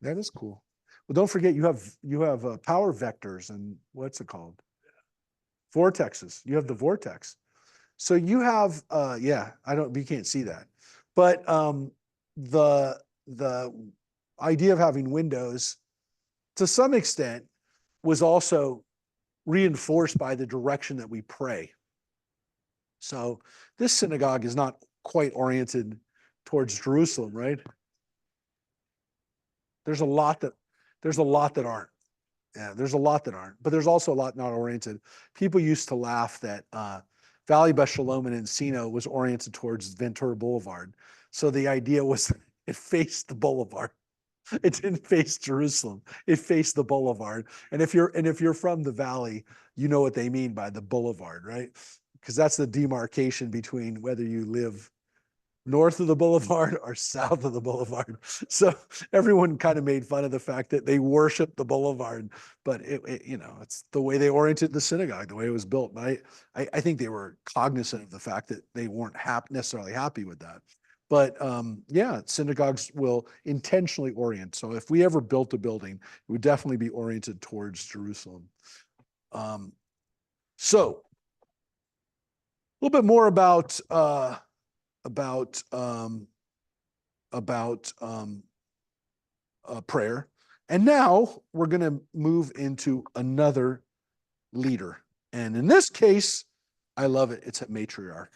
That is cool. Well, don't forget you have power vectors, and what's it called? Vortexes. You have the vortex. So you have yeah, you can't see that. But the idea of having windows to some extent was also reinforced by the direction that we pray. So this synagogue is not quite oriented towards Jerusalem, right? There's a lot that aren't. Yeah, there's a lot that aren't, but there's also a lot not oriented. People used to laugh that Valley Beth Shalom in Encino was oriented towards Ventura Boulevard. So the idea was it faced the boulevard. It didn't face Jerusalem. It faced the boulevard. And if you're from the Valley, you know what they mean by the boulevard, right? Because that's the demarcation between whether you live north of the boulevard or south of the boulevard. So everyone kind of made fun of the fact that they worshiped the boulevard, but it's the way they oriented the synagogue, the way it was built. But I think they were cognizant of the fact that they weren't necessarily happy with that. But yeah, synagogues will intentionally orient. So if we ever built a building, it would definitely be oriented towards Jerusalem. So a little bit more about prayer. And now we're going to move into another leader. And in this case, I love it. It's a matriarch.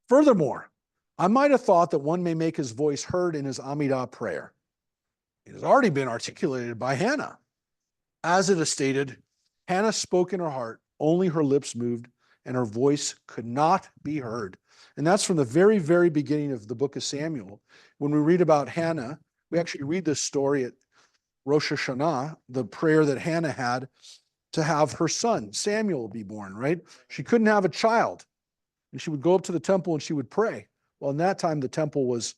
Furthermore, I might have thought that one may make his voice heard in his Amidah prayer. It has already been articulated by Hannah. As it is stated, Hannah spoke in her heart, only her lips moved, and her voice could not be heard. And that's from the very, very beginning of the book of Samuel. When we read about Hannah, we actually read this story at Rosh Hashanah, the prayer that Hannah had to have her son, Samuel, be born, right? She couldn't have a child. And she would go up to the temple and she would pray. Well, in that time, the temple was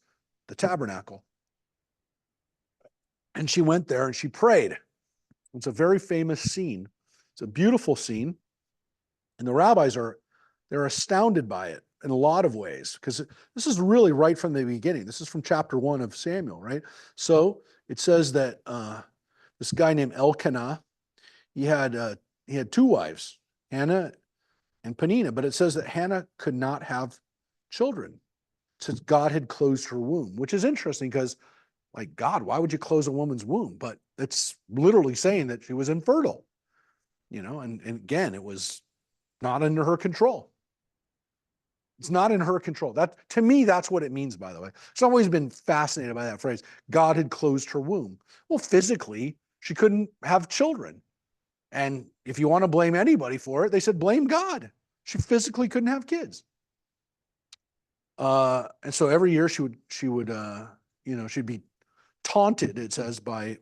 the tabernacle. And she went there and she prayed. It's a very famous scene. It's a beautiful scene. And the rabbis they're astounded by it in a lot of ways, because this is really right from the beginning. This is from chapter 1 of Samuel, right? So it says that this guy named Elkanah, he had 2 wives, Hannah and Peninnah, but it says that Hannah could not have children since God had closed her womb, which is interesting because, like, God, why would you close a woman's womb? But it's literally saying that she was infertile, and again, it was not under her control. It's not in her control. That, to me, that's what it means, by the way. I've always been fascinated by that phrase. God had closed her womb. Well, physically, she couldn't have children. And if you want to blame anybody for it, they said, blame God. She physically couldn't have kids. And so every year she'd be taunted, it says, by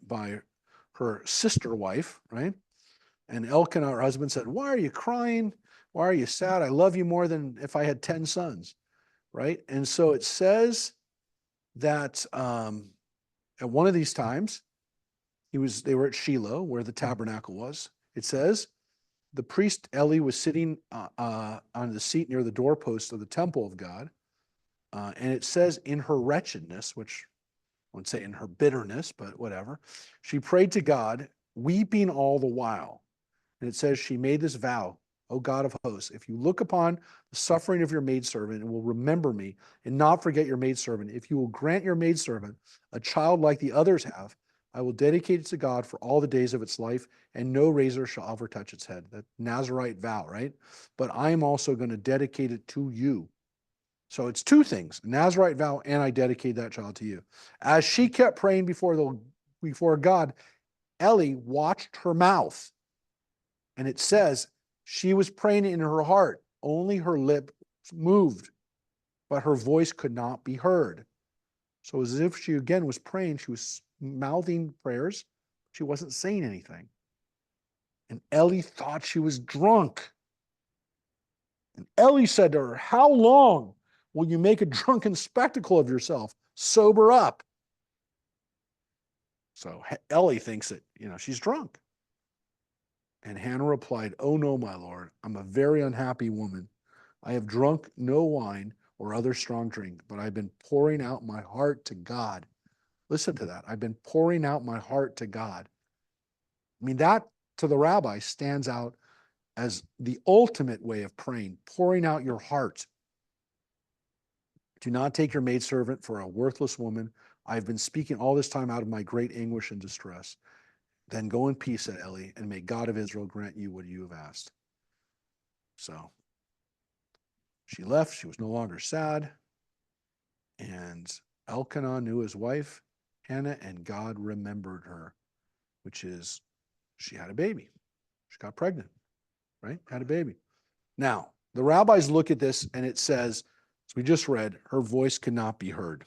her sister wife, right? And Elkanah, her husband, said, why are you crying? Why are you sad? I love you more than if I had 10 sons, right? And so it says that at one of these times, they were at Shiloh, where the tabernacle was. It says the priest Eli was sitting on the seat near the doorpost of the temple of God. And it says in her wretchedness, which I wouldn't say in her bitterness, but whatever, she prayed to God, weeping all the while. And it says she made this vow, O God of hosts, if you look upon the suffering of your maidservant and will remember me and not forget your maidservant, if you will grant your maidservant a child like the others have, I will dedicate it to God for all the days of its life, and no razor shall ever touch its head. That Nazirite vow, right? But I am also going to dedicate it to you. So it's 2 things, a Nazirite vow, and I dedicate that child to you. As she kept praying before God, Eli watched her mouth. And it says she was praying in her heart. Only her lips moved, but her voice could not be heard. So as if she again was praying, she was mouthing prayers. She wasn't saying anything. And Eli thought she was drunk. And Eli said to her, "How long will you make a drunken spectacle of yourself? Sober up." So Eli thinks that, she's drunk. And Hannah replied, "Oh no, my lord, I'm a very unhappy woman. I have drunk no wine or other strong drink, but I've been pouring out my heart to God." Listen to that. I've been pouring out my heart to God. I mean, that to the rabbi stands out as the ultimate way of praying, pouring out your heart. "Do not take your maidservant for a worthless woman. I've been speaking all this time out of my great anguish and distress. Then go in peace," said Eli, "and may God of Israel grant you what you have asked." So she left. She was no longer sad. And Elkanah knew his wife, Hannah, and God remembered her, which is she had a baby. She got pregnant, right? Had a baby. Now, the rabbis look at this and it says, as we just read, her voice cannot be heard.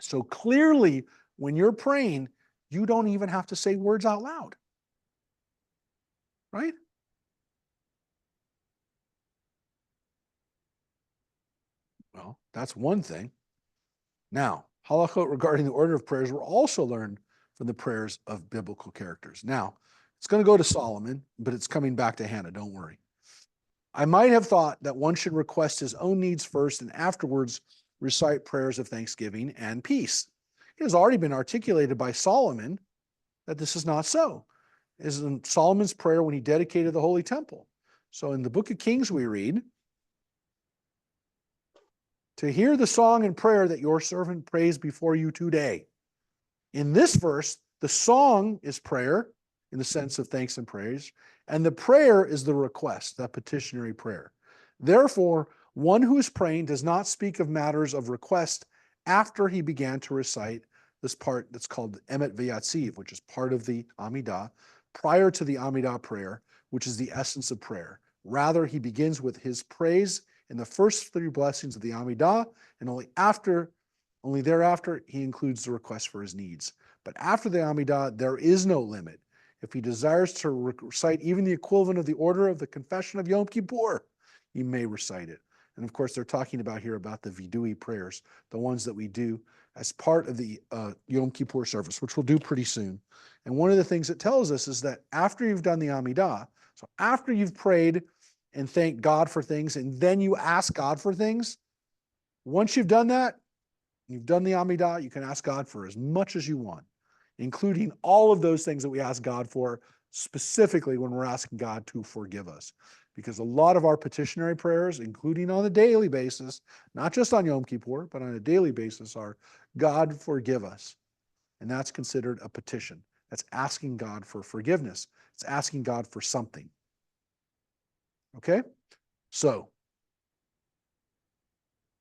So clearly, when you're praying, you don't even have to say words out loud, right? Well, that's one thing. Now, halachot regarding the order of prayers were also learned from the prayers of biblical characters. Now, it's going to go to Solomon, but it's coming back to Hannah, don't worry. "I might have thought that one should request his own needs first and afterwards recite prayers of thanksgiving and peace. It has already been articulated by Solomon that this is not so. It is in Solomon's prayer when he dedicated the Holy Temple. So in the book of Kings we read, to hear the song and prayer that your servant prays before you today. In this verse, the song is prayer in the sense of thanks and praise, and the prayer is the request, that petitionary prayer. Therefore, one who is praying does not speak of matters of request after he began to recite this part that's called Emet V'Yatziv, which is part of the Amidah, prior to the Amidah prayer, which is the essence of prayer. Rather, he begins with his praise in the first three blessings of the Amidah, and only thereafter, he includes the request for his needs. But after the Amidah, there is no limit. If he desires to recite even the equivalent of the order of the confession of Yom Kippur, he may recite it. And of course, they're talking about here about the Vidui prayers, the ones that we do as part of the Yom Kippur service, which we'll do pretty soon. And one of the things it tells us is that after you've done the Amidah, so after you've prayed and thanked God for things, and then you ask God for things, once you've done that, you've done the Amidah, you can ask God for as much as you want, including all of those things that we ask God for, specifically when we're asking God to forgive us. Because a lot of our petitionary prayers, including on a daily basis, not just on Yom Kippur, but on a daily basis, are God forgive us. And that's considered a petition. That's asking God for forgiveness. It's asking God for something. Okay? So,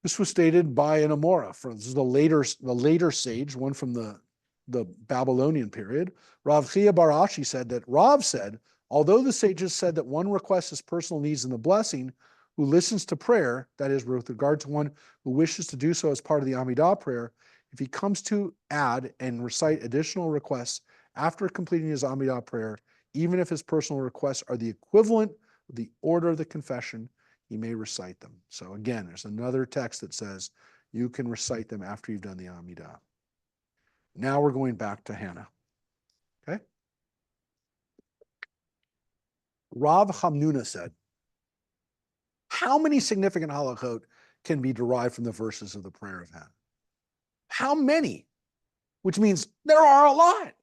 this was stated by an Amora. This is the later sage, one from the Babylonian period. Rav Chia bar Ashi said that Rav said, although the sages said that one requests his personal needs in the blessing, who listens to prayer, that is, with regard to one who wishes to do so as part of the Amidah prayer, if he comes to add and recite additional requests after completing his Amidah prayer, even if his personal requests are the equivalent of the order of the confession, he may recite them. So again, there's another text that says you can recite them after you've done the Amidah. Now we're going back to Hannah. Okay? Rav Hamnuna said, how many significant halachot can be derived from the verses of the prayer of Hannah? How many? Which means there are a lot.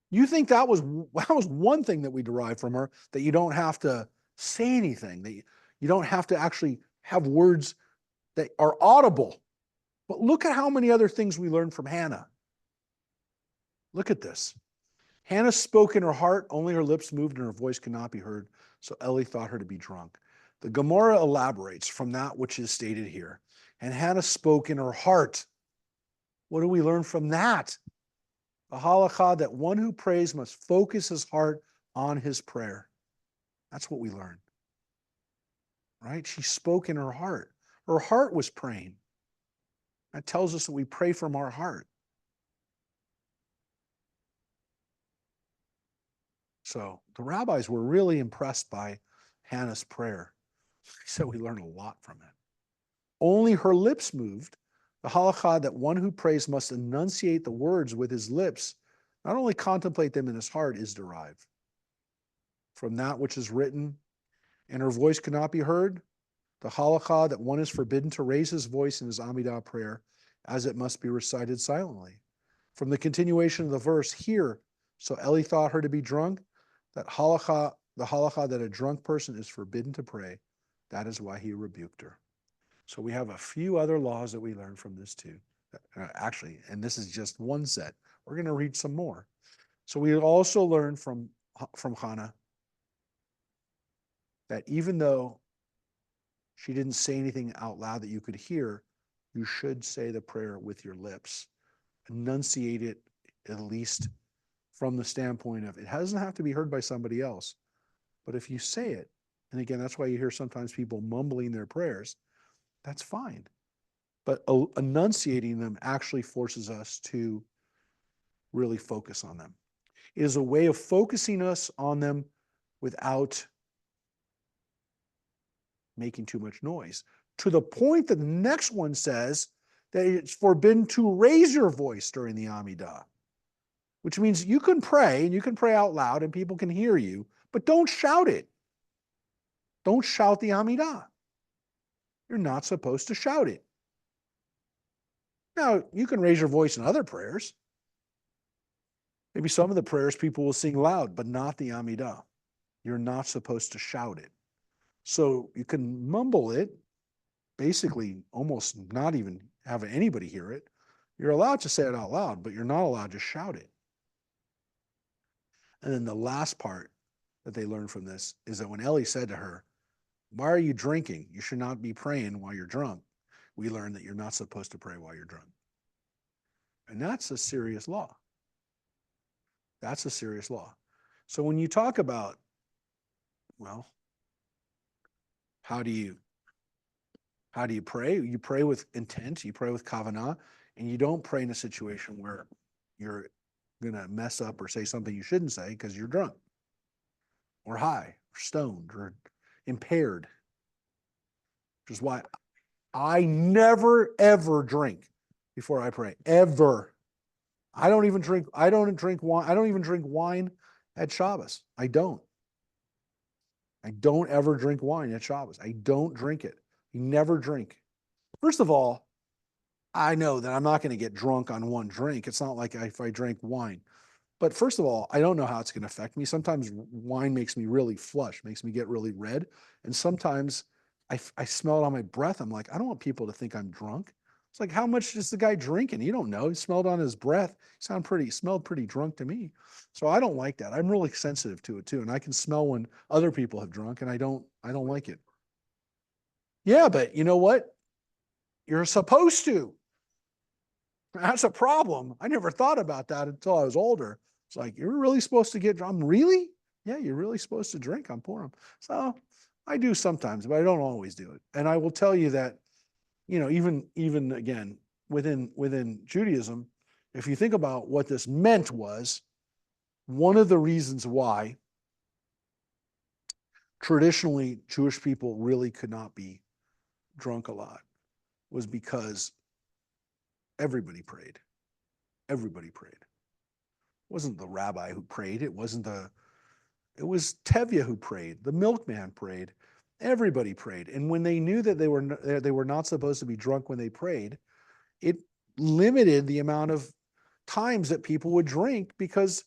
You think that was one thing that we derived from her, that you don't have to say anything, that you don't have to actually have words that are audible. But look at how many other things we learned from Hannah. Look at this. Hannah spoke in her heart, only her lips moved and her voice could not be heard, so Eli thought her to be drunk. The Gemara elaborates from that which is stated here. And Hannah spoke in her heart. What do we learn from that? The halakha that one who prays must focus his heart on his prayer. That's what we learn. Right? She spoke in her heart. Her heart was praying. That tells us that we pray from our heart. So the rabbis were really impressed by Hannah's prayer. He said we learn a lot from it. Only her lips moved. The halakha that one who prays must enunciate the words with his lips, not only contemplate them in his heart, is derived from that which is written, and her voice could not be heard. The halakha that one is forbidden to raise his voice in his Amidah prayer, as it must be recited silently. From the continuation of the verse here, so Eli thought her to be drunk, that halakha, the halakha that a drunk person is forbidden to pray, that is why he rebuked her. So we have a few other laws that we learn from this too. Actually, and this is just one set. We're going to read some more. So we also learn from Hannah that even though she didn't say anything out loud that you could hear, you should say the prayer with your lips. Enunciate it at least from the standpoint of it doesn't have to be heard by somebody else. But if you say it, and again, that's why you hear sometimes people mumbling their prayers, that's fine. But enunciating them actually forces us to really focus on them. It is a way of focusing us on them without making too much noise, to the point that the next one says that it's forbidden to raise your voice during the Amidah, which means you can pray and you can pray out loud and people can hear you, but don't shout it. Don't shout the Amidah. You're not supposed to shout it. Now, you can raise your voice in other prayers. Maybe some of the prayers people will sing loud, but not the Amidah. You're not supposed to shout it. So you can mumble it, basically almost not even have anybody hear it. You're allowed to say it out loud, but you're not allowed to shout it. And then the last part that they learned from this is that when Eli said to her, "Why are you drinking? You should not be praying while you're drunk," we learned that you're not supposed to pray while you're drunk. And that's a serious law. That's a serious law. So when you talk about, well, how do you pray? You pray with intent, you pray with kavanah, and you don't pray in a situation where you're going to mess up or say something you shouldn't say because you're drunk or high or stoned or impaired. Which is why I never, ever drink before I pray, ever. I don't even drink wine. I don't even drink wine at Shabbos. I don't ever drink wine at Shabbos. I don't drink it. I never drink. First of all, I know that I'm not going to get drunk on one drink. It's not like if I drank wine. But first of all, I don't know how it's going to affect me. Sometimes wine makes me really flush, makes me get really red. And sometimes I smell it on my breath. I'm like, I don't want people to think I'm drunk. It's like, how much is the guy drinking? You don't know. He smelled on his breath. He smelled pretty drunk to me. So I don't like that. I'm really sensitive to it too. And I can smell when other people have drunk and I don't like it. Yeah, but you know what? You're supposed to. That's a problem. I never thought about that until I was older. It's like, you're really supposed to get drunk? Really? Yeah, you're really supposed to drink on Purim. So I do sometimes, but I don't always do it. And I will tell you that, even again, within Judaism, if you think about what this meant was, one of the reasons why traditionally Jewish people really could not be drunk a lot was because everybody prayed. Everybody prayed. It wasn't the rabbi who prayed. It was Tevye who prayed. The milkman prayed. Everybody prayed. And when they knew that they were not supposed to be drunk when they prayed, it limited the amount of times that people would drink, because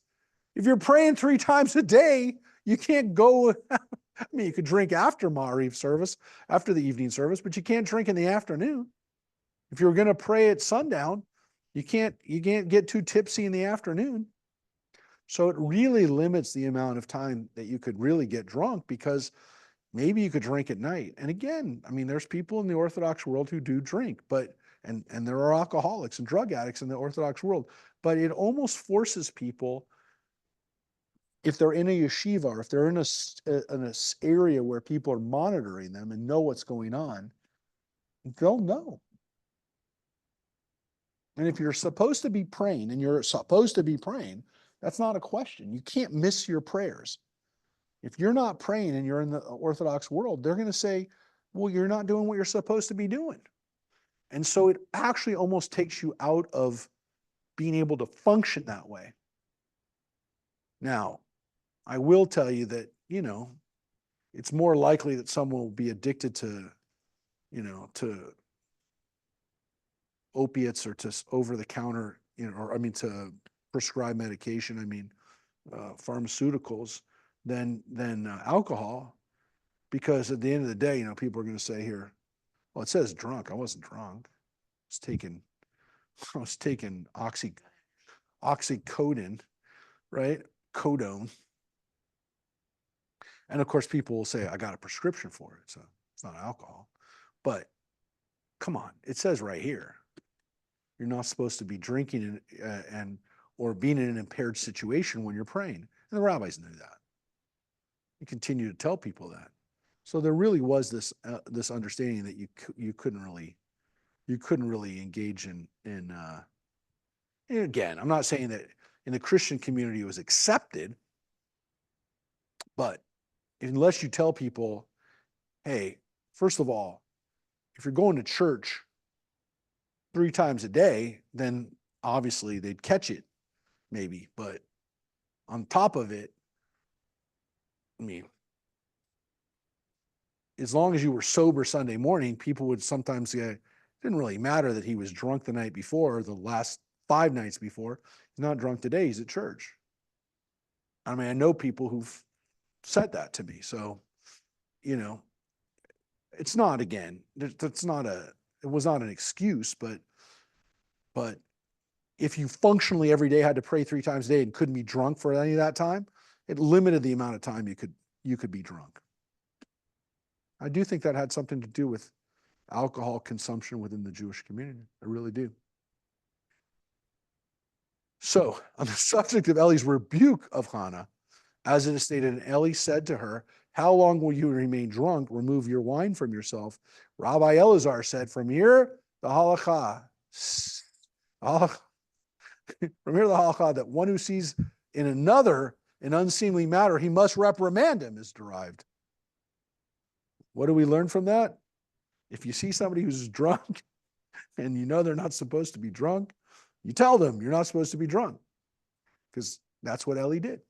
if you're praying 3 times a day, you can't go. I mean, you could drink after Ma'ariv service, after the evening service, but you can't drink in the afternoon. If you're going to pray at sundown, you can't get too tipsy in the afternoon. So it really limits the amount of time that you could really get drunk, because maybe you could drink at night. And again, I mean, there's people in the Orthodox world who do drink, but And there are alcoholics and drug addicts in the Orthodox world, but it almost forces people, if they're in a yeshiva or if they're in a area where people are monitoring them and know what's going on, they'll know. And if you're supposed to be praying and you're supposed to be praying, that's not a question. You can't miss your prayers. If you're not praying and you're in the Orthodox world, they're going to say, well, you're not doing what you're supposed to be doing. And so it actually almost takes you out of being able to function that way. Now, I will tell you that, it's more likely that someone will be addicted to, to opiates or to over-the-counter, to prescribed medication, pharmaceuticals than alcohol, because at the end of the day, people are going to say here, well, it says drunk. I wasn't drunk. I was taking oxycodone, right? Codone. And of course, people will say, I got a prescription for it, so it's not alcohol. But come on, it says right here, you're not supposed to be drinking or being in an impaired situation when you're praying. And the rabbis knew that. You continue to tell people that. So there really was this understanding that you couldn't really engage in. And again, I'm not saying that in the Christian community it was accepted, but unless you tell people, hey, first of all, if you're going to church 3 times a day, then obviously they'd catch it, maybe. But on top of it, as long as you were sober Sunday morning, people would sometimes say, it didn't really matter that he was drunk the night before or the last 5 nights before. He's not drunk today, he's at church. I know people who've said that to me. So, it's not, again, it was not an excuse, but if you functionally every day had to pray 3 times a day and couldn't be drunk for any of that time, it limited the amount of time you could be drunk. I do think that had something to do with alcohol consumption within the Jewish community. I really do. So, on the subject of Eli's rebuke of Hannah, as it is stated, and Eli said to her, how long will you remain drunk? Remove your wine from yourself. Rabbi Elazar said, from here, the halakha, that one who sees in another an unseemly matter, he must reprimand him, is derived. What do we learn from that? If you see somebody who's drunk and they're not supposed to be drunk, you tell them you're not supposed to be drunk, because that's what Eli did.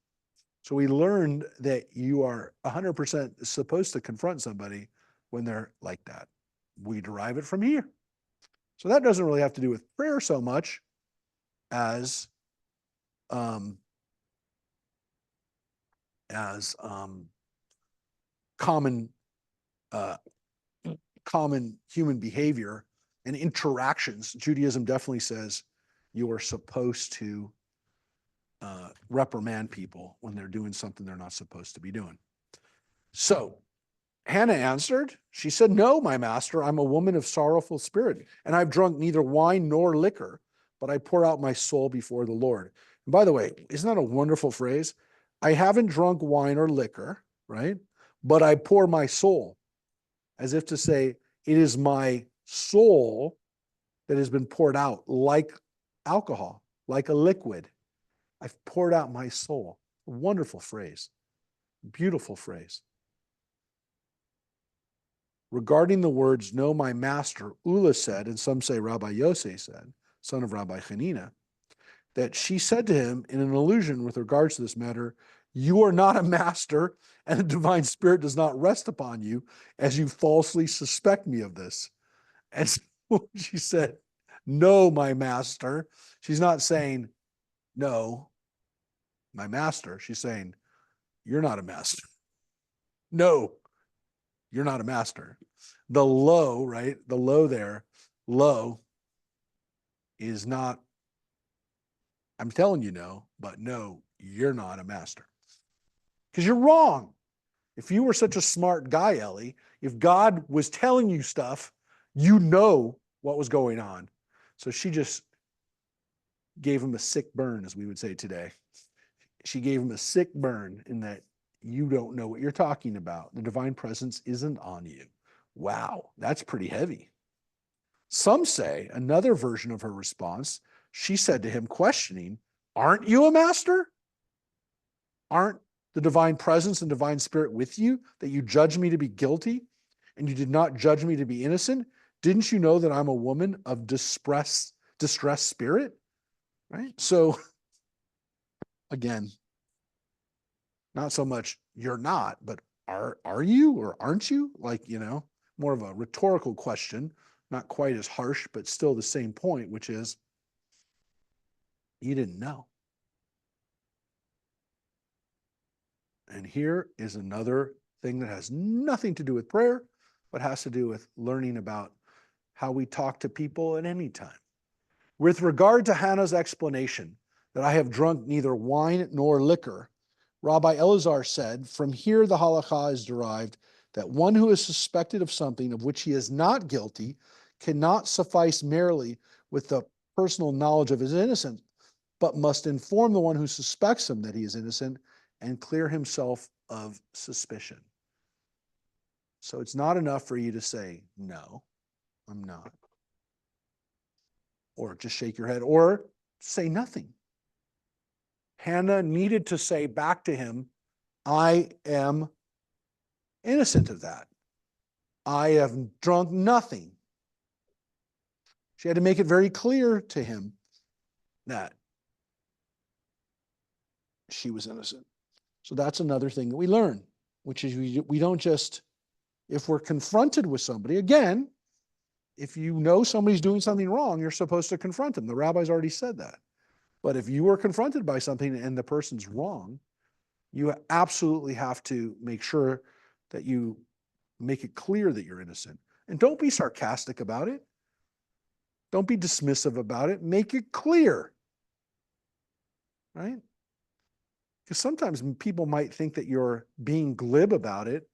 So we learned that you are 100% supposed to confront somebody when they're like that. We derive it from here. So that doesn't really have to do with prayer so much as common human behavior and interactions. Judaism definitely says you are supposed to reprimand people when they're doing something they're not supposed to be doing. So Hannah answered, she said, no, my master, I'm a woman of sorrowful spirit, and I've drunk neither wine nor liquor, but I pour out my soul before the Lord. And by the way, isn't that a wonderful phrase? I haven't drunk wine or liquor, right? But I pour my soul, as if to say, it is my soul that has been poured out like alcohol, like a liquid. I've poured out my soul. A wonderful phrase, beautiful phrase. Regarding the words, no, my master, Ula said, and some say Rabbi Yosef said, son of Rabbi Hanina, that she said to him in an allusion with regards to this matter, you are not a master, and the divine spirit does not rest upon you, as you falsely suspect me of this. And so she said, no, my master. She's not saying, no, my master. She's saying, you're not a master. No, you're not a master. The low, right? The low there, low is not, I'm telling you no, but no, you're not a master. Because you're wrong. If you were such a smart guy, Ellie, if God was telling you stuff, you know what was going on. So she just gave him a sick burn, as we would say today. She gave him a sick burn in that you don't know what you're talking about. The divine presence isn't on you. Wow, that's pretty heavy. Some say, another version of her response, she said to him, questioning, aren't you a master? Aren't the divine presence and divine spirit with you, that you judge me to be guilty and you did not judge me to be innocent? Didn't you know that I'm a woman of distressed spirit? Right? So again, not so much you're not, but are you or aren't you? Like, more of a rhetorical question, not quite as harsh, but still the same point, which is you didn't know. And here is another thing that has nothing to do with prayer, but has to do with learning about how we talk to people at any time. With regard to Hannah's explanation that I have drunk neither wine nor liquor, Rabbi Elazar said, from here the halakha is derived that one who is suspected of something of which he is not guilty cannot suffice merely with the personal knowledge of his innocence, but must inform the one who suspects him that he is innocent and clear himself of suspicion. So it's not enough for you to say, no, I'm not. Or just shake your head, or say nothing. Hannah needed to say back to him, I am innocent of that. I have drunk nothing. She had to make it very clear to him that she was innocent. So that's another thing that we learn, which is we don't just, if we're confronted with somebody, again, if you know somebody's doing something wrong, you're supposed to confront them. The rabbis already said that. But if you are confronted by something and the person's wrong, you absolutely have to make sure that you make it clear that you're innocent. And don't be sarcastic about it. Don't be dismissive about it. Make it clear. Right? Because sometimes people might think that you're being glib about it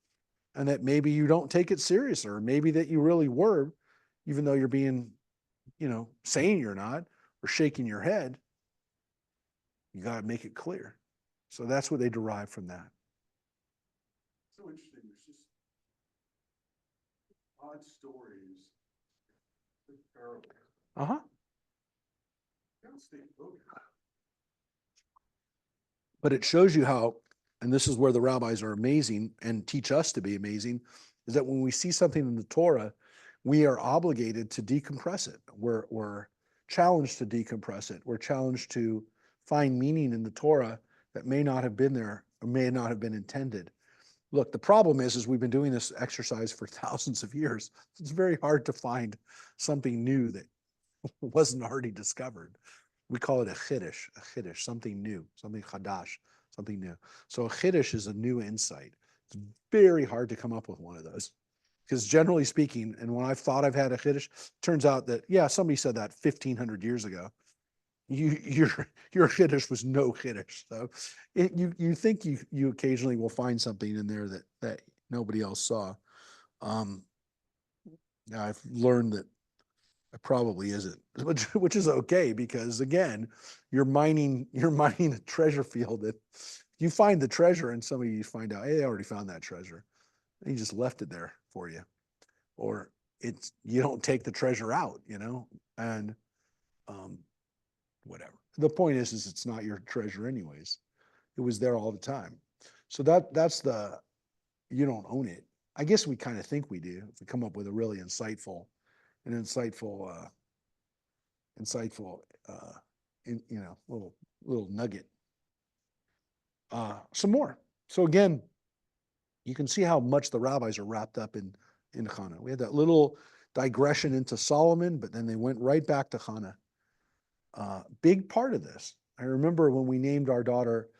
and that maybe you don't take it serious, or maybe that you really were, even though you're being, saying you're not or shaking your head. You got to make it clear. So that's what they derive from that. So interesting. There's just odd stories. Parables. Uh-huh. Don't stay focused. But it shows you how, and this is where the rabbis are amazing and teach us to be amazing, is that when we see something in the Torah, we are obligated to decompress it. We're challenged to decompress it. We're challenged to find meaning in the Torah that may not have been there or may not have been intended. Look, the problem is we've been doing this exercise for thousands of years. It's very hard to find something new that wasn't already discovered. We call it a chiddush, something new, something chadash, something new. So a chiddush is a new insight. It's very hard to come up with one of those. Because generally speaking, and when I've thought I've had a chiddush, turns out that, yeah, somebody said that 1,500 years ago. Your chiddush was no chiddush. So you think you occasionally will find something in there that nobody else saw. I've learned that it probably isn't, which is okay, because again, you're mining a treasure field that you find the treasure and somebody you find out, hey, they already found that treasure. And he just left it there for you. Or you don't take the treasure out, and whatever. The point is it's not your treasure anyways. It was there all the time. So that's you don't own it. I guess we kind of think we do if we come up with a really insightful little nugget. Some more. So again, you can see how much the rabbis are wrapped up in Hannah. We had that little digression into Solomon, but then they went right back to Hannah. Big part of this. I remember when we named our daughter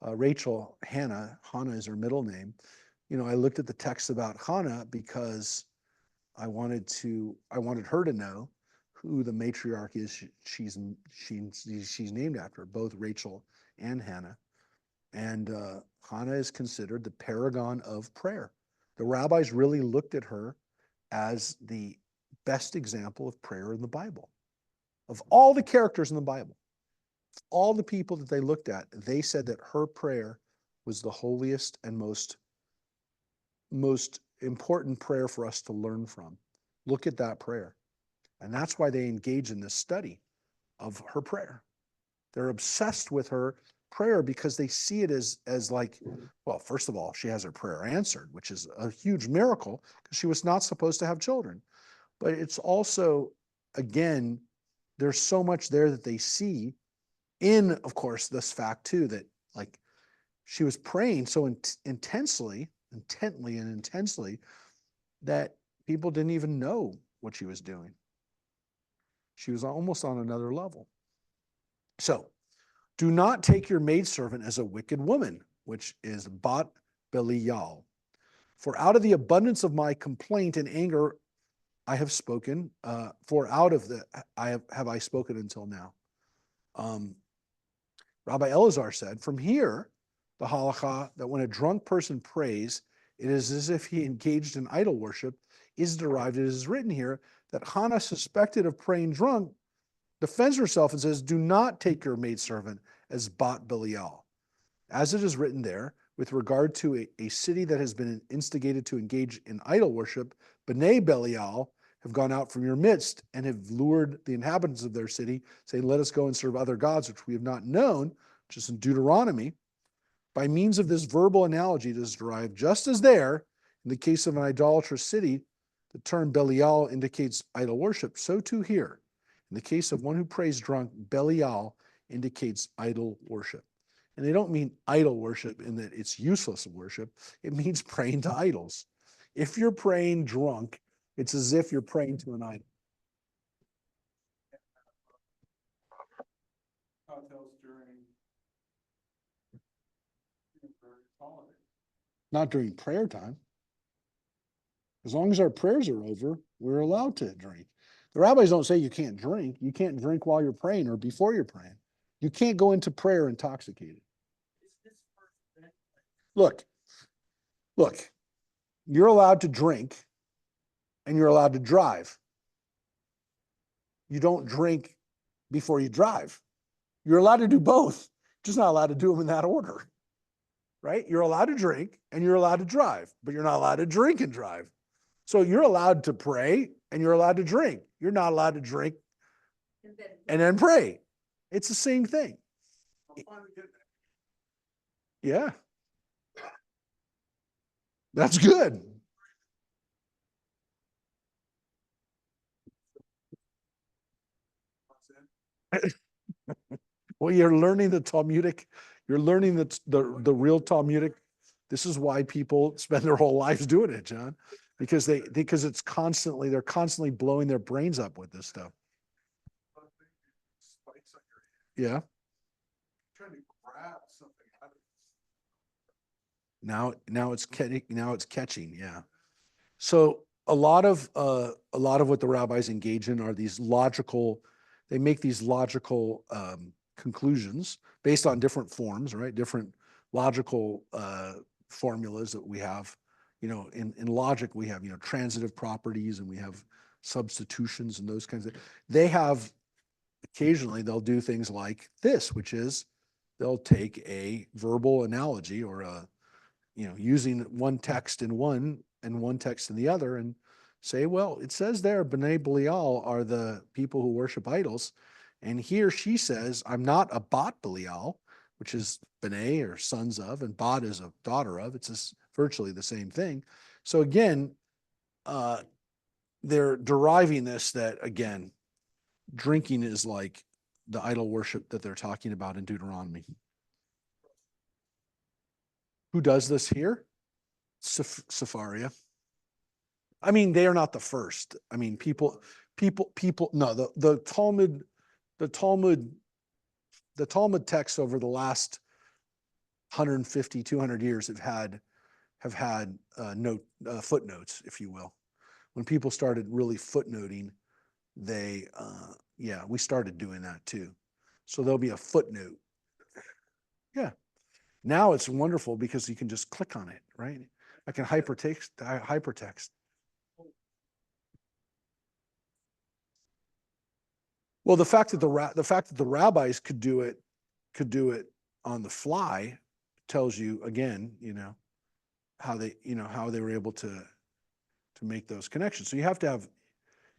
Rachel Hannah. Hannah is her middle name. I looked at the text about Hannah because I wanted her to know who the matriarch is she's named after, both Rachel and Hannah. And Hannah is considered the paragon of prayer. The rabbis really looked at her as the best example of prayer in the Bible. Of all the characters in the Bible, all the people that they looked at, they said that her prayer was the holiest and most important prayer for us to learn from. Look at that prayer. And that's why they engage in this study of her prayer. They're obsessed with her prayer because they see it as like, well, first of all, she has her prayer answered, which is a huge miracle because she was not supposed to have children. But it's also, again, there's so much there that they see in, of course, this fact too, that like she was praying so intently that people didn't even know what she was doing. She was almost on another level. So, do not take your maidservant as a wicked woman, which is Bat Belial. For out of the abundance of my complaint and anger, I have spoken. For out of the have I spoken until now. Rabbi Elazar said, from here, the halakha that when a drunk person prays, it is as if he engaged in idol worship, is derived. It is written here that Hannah, suspected of praying drunk, defends herself and says, do not take your maidservant as Bat Belial. As it is written there, with regard to a city that has been instigated to engage in idol worship, B'nai Belial have gone out from your midst and have lured the inhabitants of their city, saying, let us go and serve other gods, which we have not known, which is in Deuteronomy. By means of this verbal analogy, it is derived just as there, in the case of an idolatrous city, the term Belial indicates idol worship, so too here. In the case of one who prays drunk, Belial indicates idol worship. And they don't mean idol worship in that it's useless worship. It means praying to idols. If you're praying drunk, it's as if you're praying to an idol. Cocktails during holiday. Not during prayer time. As long as our prayers are over, we're allowed to drink. The rabbis don't say you can't drink. You can't drink while you're praying or before you're praying. You can't go into prayer intoxicated. Look, you're allowed to drink and you're allowed to drive. You don't drink before you drive. You're allowed to do both, just not allowed to do them in that order, right? You're allowed to drink and you're allowed to drive, but you're not allowed to drink and drive. So you're allowed to pray and you're allowed to drink. You're not allowed to drink and then pray. It's the same thing. I'm finally getting it. Yeah. That's good. Well, you're learning the Talmudic, you're learning the real Talmudic. This is why people spend their whole lives doing it, John, because it's constantly, they're constantly blowing their brains up with this stuff. Spikes on your head. Yeah. Trying to grab something out of Now it's catching. Yeah. So a lot of what the rabbis engage in are these logical, they make these logical conclusions based on different forms, right? Different logical formulas that we have. You know, in logic, we have, transitive properties and we have substitutions and those kinds of, they have, occasionally they'll do things like this, which is they'll take a verbal analogy or using one text in one and one text in the other and say, well, it says there, B'nai Belial are the people who worship idols. And here she says, I'm not a Bat Belial, which is B'nai or sons of, and Bat is a daughter of. It's virtually the same thing. So again, they're deriving this that, again, drinking is like the idol worship that they're talking about in Deuteronomy. Who does this here? Sepharia. I mean, they are not the first. I mean, people, no, the Talmud texts over the last 150, 200 years have had footnotes, if you will. When people started really footnoting, we started doing that too. So there'll be a footnote. Yeah. Now it's wonderful because you can just click on it, right? I can hypertext. Well, the fact that the fact that the rabbis could do it on the fly tells you again, how they were able to make those connections. So you have to have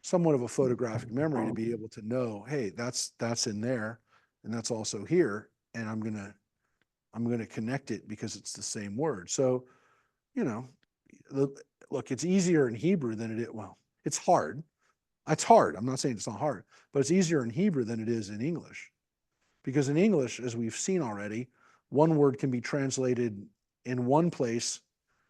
somewhat of a photographic memory to be able to know, hey, that's in there, and that's also here, and I'm gonna connect it because it's the same word. So, look, it's easier in Hebrew than it is. Well, it's hard. It's hard. I'm not saying it's not hard, but it's easier in Hebrew than it is in English. Because in English, as we've seen already, one word can be translated in one place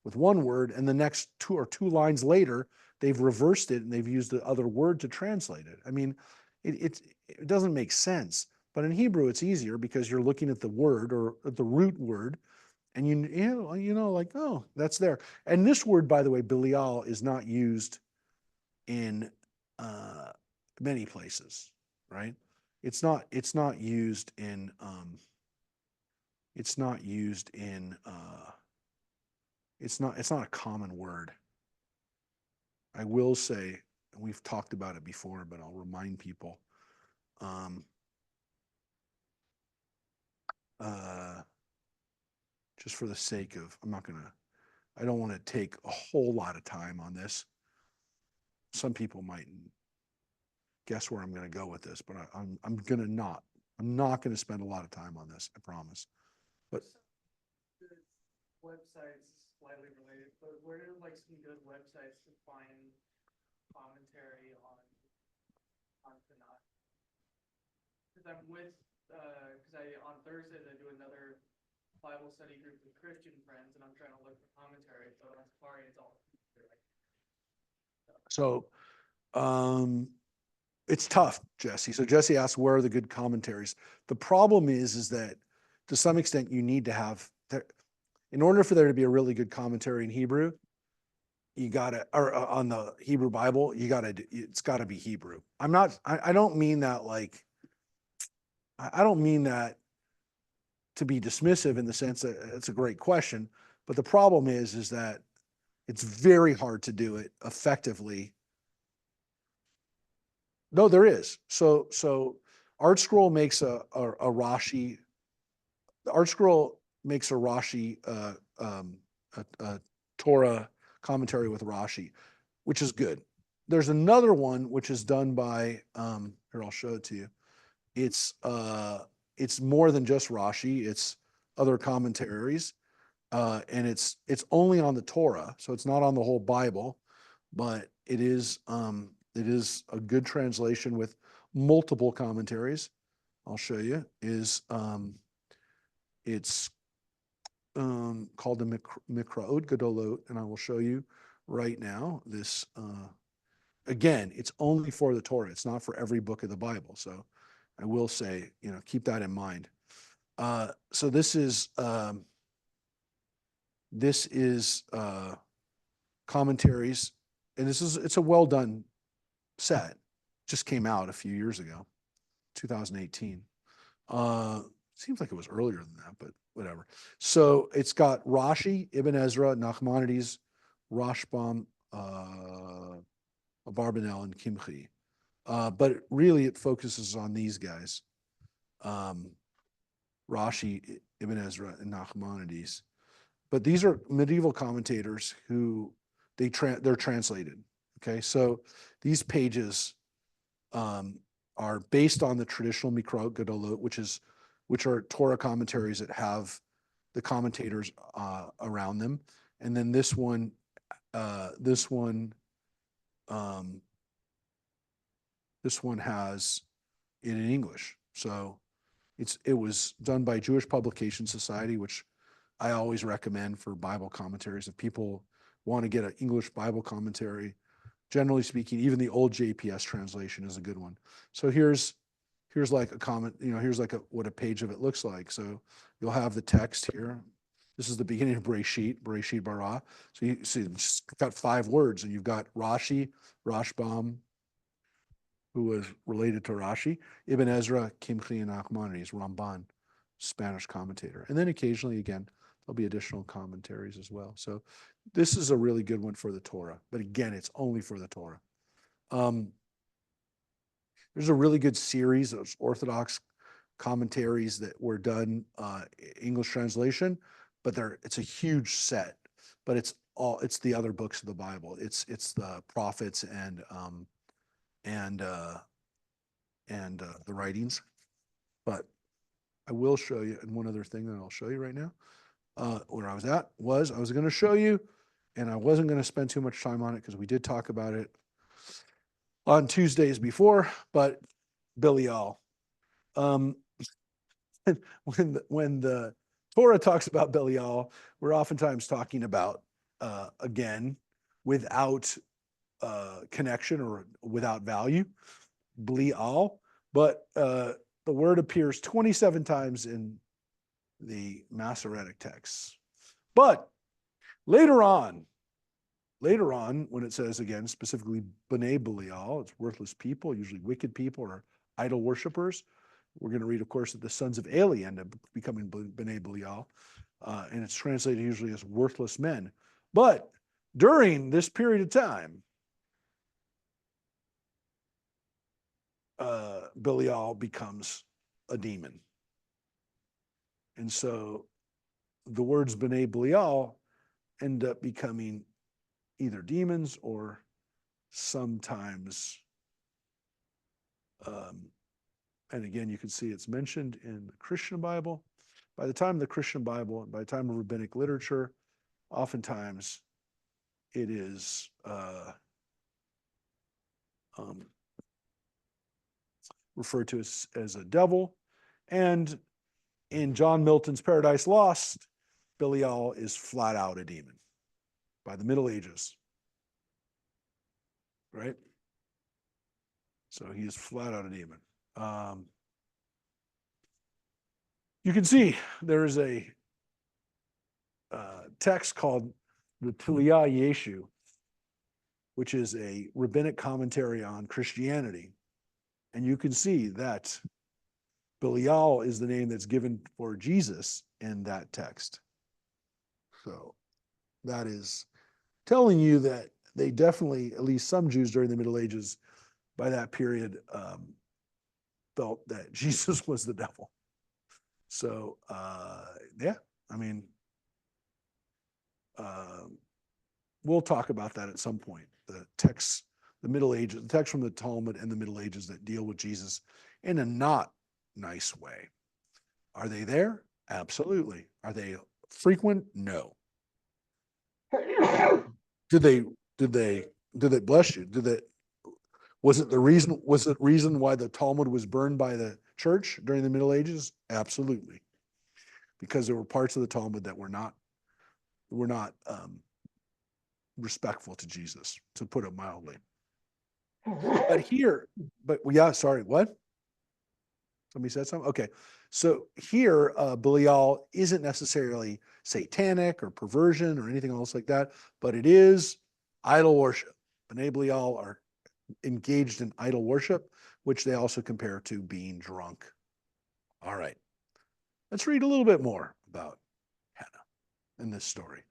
with one word, and the next two lines later, they've reversed it and they've used the other word to translate it. I mean, it doesn't make sense. But in Hebrew, it's easier because you're looking at the word or at the root word, and like, oh, that's there. And this word, by the way, Belial, is not used in many places, right? It's not used in it's not a common word. I will say, and we've talked about it before, but I'll remind people. Just for the sake of, I don't want to take a whole lot of time on this. Some people might guess where I'm going to go with this, but I'm not going to spend a lot of time on this, I promise. But The websites slightly related, but where are like some good websites to find commentary on Tanakh? Because I'm with, on Thursdays I do another Bible study group with Christian friends, and I'm trying to look for commentary. So on Safari, it's all. so it's tough, Jesse. So Jesse asked, where are the good commentaries? The problem is that to some extent you need to have, in order for there to be a really good commentary in Hebrew, you gotta, or on the Hebrew Bible, it's gotta be Hebrew. I don't mean that like, I don't mean that to be dismissive in the sense that it's a great question, but the problem is that it's very hard to do it effectively. No, there is. So Art Scroll makes a Rashi. The Art Scroll makes a Rashi, a Torah commentary with Rashi, which is good. There's another one which is done by here, I'll show it to you. It's more than just Rashi. It's other commentaries, and it's only on the Torah, so it's not on the whole Bible, but it is a good translation with multiple commentaries. I'll show you. It's called the Mikraot Gedolot, and I will show you right now. This again, it's only for the Torah. It's not for every book of the Bible. So I will say, keep that in mind. So this is commentaries, and it's a well done set. Just came out a few years ago, 2018. Seems like it was earlier than that, but whatever. So it's got Rashi, Ibn Ezra, Nachmanides, Rashbam, Abarbanel, and Kimchi. But really it focuses on these guys. Rashi, Ibn Ezra, and Nachmanides. But these are medieval commentators who they're translated. Okay, so these pages are based on the traditional Mikraot Gedolot, which are Torah commentaries that have the commentators around them, and then this one has it in English. So it was done by Jewish Publication Society, which I always recommend for Bible commentaries. If people want to get an English Bible commentary, generally speaking, even the old JPS translation is a good one. So here's like a comment, here's like what a page of it looks like. So you'll have the text here. This is the beginning of Bereshit bara. So you see, it's got 5 words, and you've got Rashi, Rashbam, who was related to Rashi, Ibn Ezra, Kimchi, and Nachmanides, Ramban, Spanish commentator. And then occasionally, again, there'll be additional commentaries as well. So this is a really good one for the Torah. But again, it's only for the Torah. There's a really good series of Orthodox commentaries that were done, English translation, but it's a huge set, but it's the other books of the Bible. It's the prophets and the writings. But I will show you, and one other thing that I'll show you right now, where I was going to show you, and I wasn't going to spend too much time on it because we did talk about it on Tuesdays before, but Belial. When the Torah talks about Belial, we're oftentimes talking about, again, without connection or without value, Belial, but the word appears 27 times in the Masoretic texts. But later on, when it says, again, specifically B'nai Belial, it's worthless people, usually wicked people or idol worshipers. We're going to read, of course, that the sons of Eli end up becoming B'nai Belial, and it's translated usually as worthless men. But during this period of time, Belial becomes a demon. And so the words B'nai Belial end up becoming either demons or sometimes, and again, you can see it's mentioned in the Christian Bible. By the time of the Christian Bible, and by the time of rabbinic literature, oftentimes it is referred to as a devil. And in John Milton's Paradise Lost, Belial is flat out a demon by the Middle Ages, right? So he is flat out a demon. You can see there's a text called the Tuliyah Yeshu, which is a rabbinic commentary on Christianity. And you can see that Belial is the name that's given for Jesus in that text. So that is telling you that they definitely, at least some Jews during the Middle Ages, by that period, felt that Jesus was the devil. So, yeah, I mean, we'll talk about that at some point. The texts, the Middle Ages, the text from the Talmud and the Middle Ages that deal with Jesus in a not nice way. Are they there? Absolutely. Are they frequent? No. Did they bless you? Was it the reason why the Talmud was burned by the church during the Middle Ages? Absolutely. Because there were parts of the Talmud that were not respectful to Jesus, to put it mildly. But yeah, sorry, what? Somebody said something? Okay. So here, Belial isn't necessarily satanic or perversion or anything else like that, but it is idol worship. B'nai Belial are engaged in idol worship, which they also compare to being drunk. All right. Let's read a little bit more about Hannah in this story.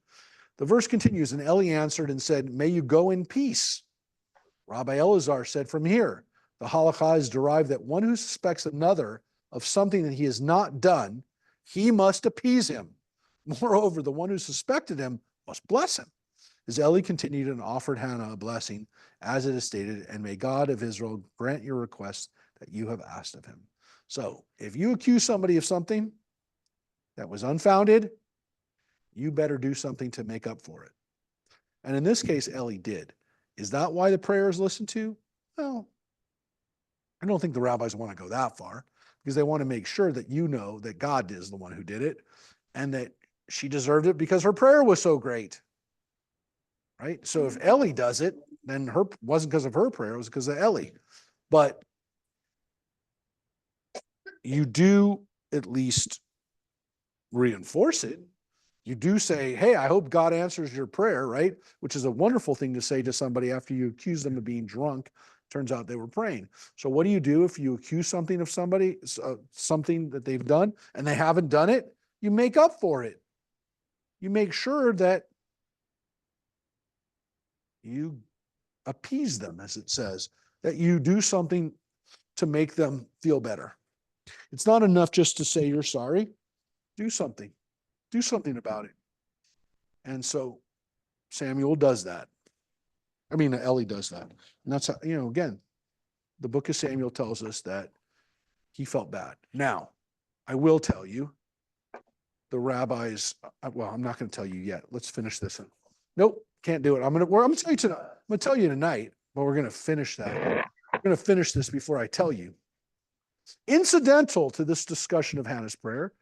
The verse continues, and Eli answered and said, "May you go in peace." Rabbi Elazar said, "From here, the halakha is derived that one who suspects another of something that he has not done, he must appease him. Moreover, the one who suspected him must bless him." As Eli continued and offered Hannah a blessing, as it is stated, "And may God of Israel grant your request that you have asked of him." So if you accuse somebody of something that was unfounded, you better do something to make up for it. And in this case, Eli did. Is that why the prayer is listened to? Well, I don't think the rabbis want to go that far, because they want to make sure that you know that God is the one who did it and that she deserved it because her prayer was so great. Right? So if Eli does it, then wasn't because of her prayer, it was because of Eli. But you do at least reinforce it. You do say, "Hey, I hope God answers your prayer," right? Which is a wonderful thing to say to somebody after you accuse them of being drunk. Turns out they were praying. So what do you do if you accuse something of somebody, something that they've done, and they haven't done it? You make up for it. You make sure that you appease them, as it says, that you do something to make them feel better. It's not enough just to say you're sorry. Do something. Do something about it. And so Samuel does that. I mean, Eli does that. And that's how, again, the book of Samuel tells us that he felt bad. Now, I will tell you, the rabbis, well, I'm not going to tell you yet. Let's finish this. Nope, can't do it. I'm going to tell you tonight. I'm going to tell you tonight, but we're going to finish that. We're going to finish this before I tell you. Incidental to this discussion of Hannah's prayer,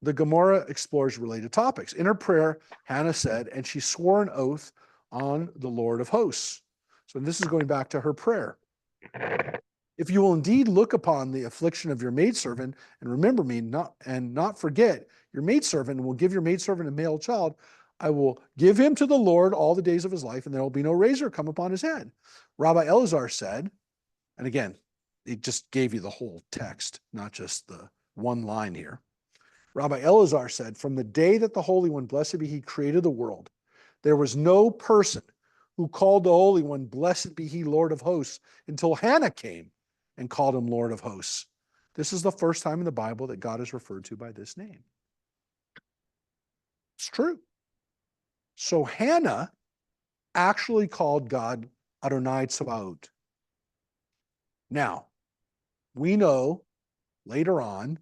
the Gemara explores related topics. In her prayer, Hannah said, and she swore an oath on the Lord of hosts. So this is going back to her prayer. If you will indeed look upon the affliction of your maidservant and remember me not forget your maidservant, and will give your maidservant a male child, I will give him to the Lord all the days of his life, and there will be no razor come upon his head. Rabbi Elazar said, and again, it just gave you the whole text, not just the one line here. Rabbi Elazar said, from the day that the Holy One, blessed be he, created the world, there was no person who called the Holy One, blessed be he, Lord of hosts, until Hannah came and called him Lord of hosts. This is the first time in the Bible that God is referred to by this name. It's true. So Hannah actually called God Adonai Tsevaot. Now, we know later on,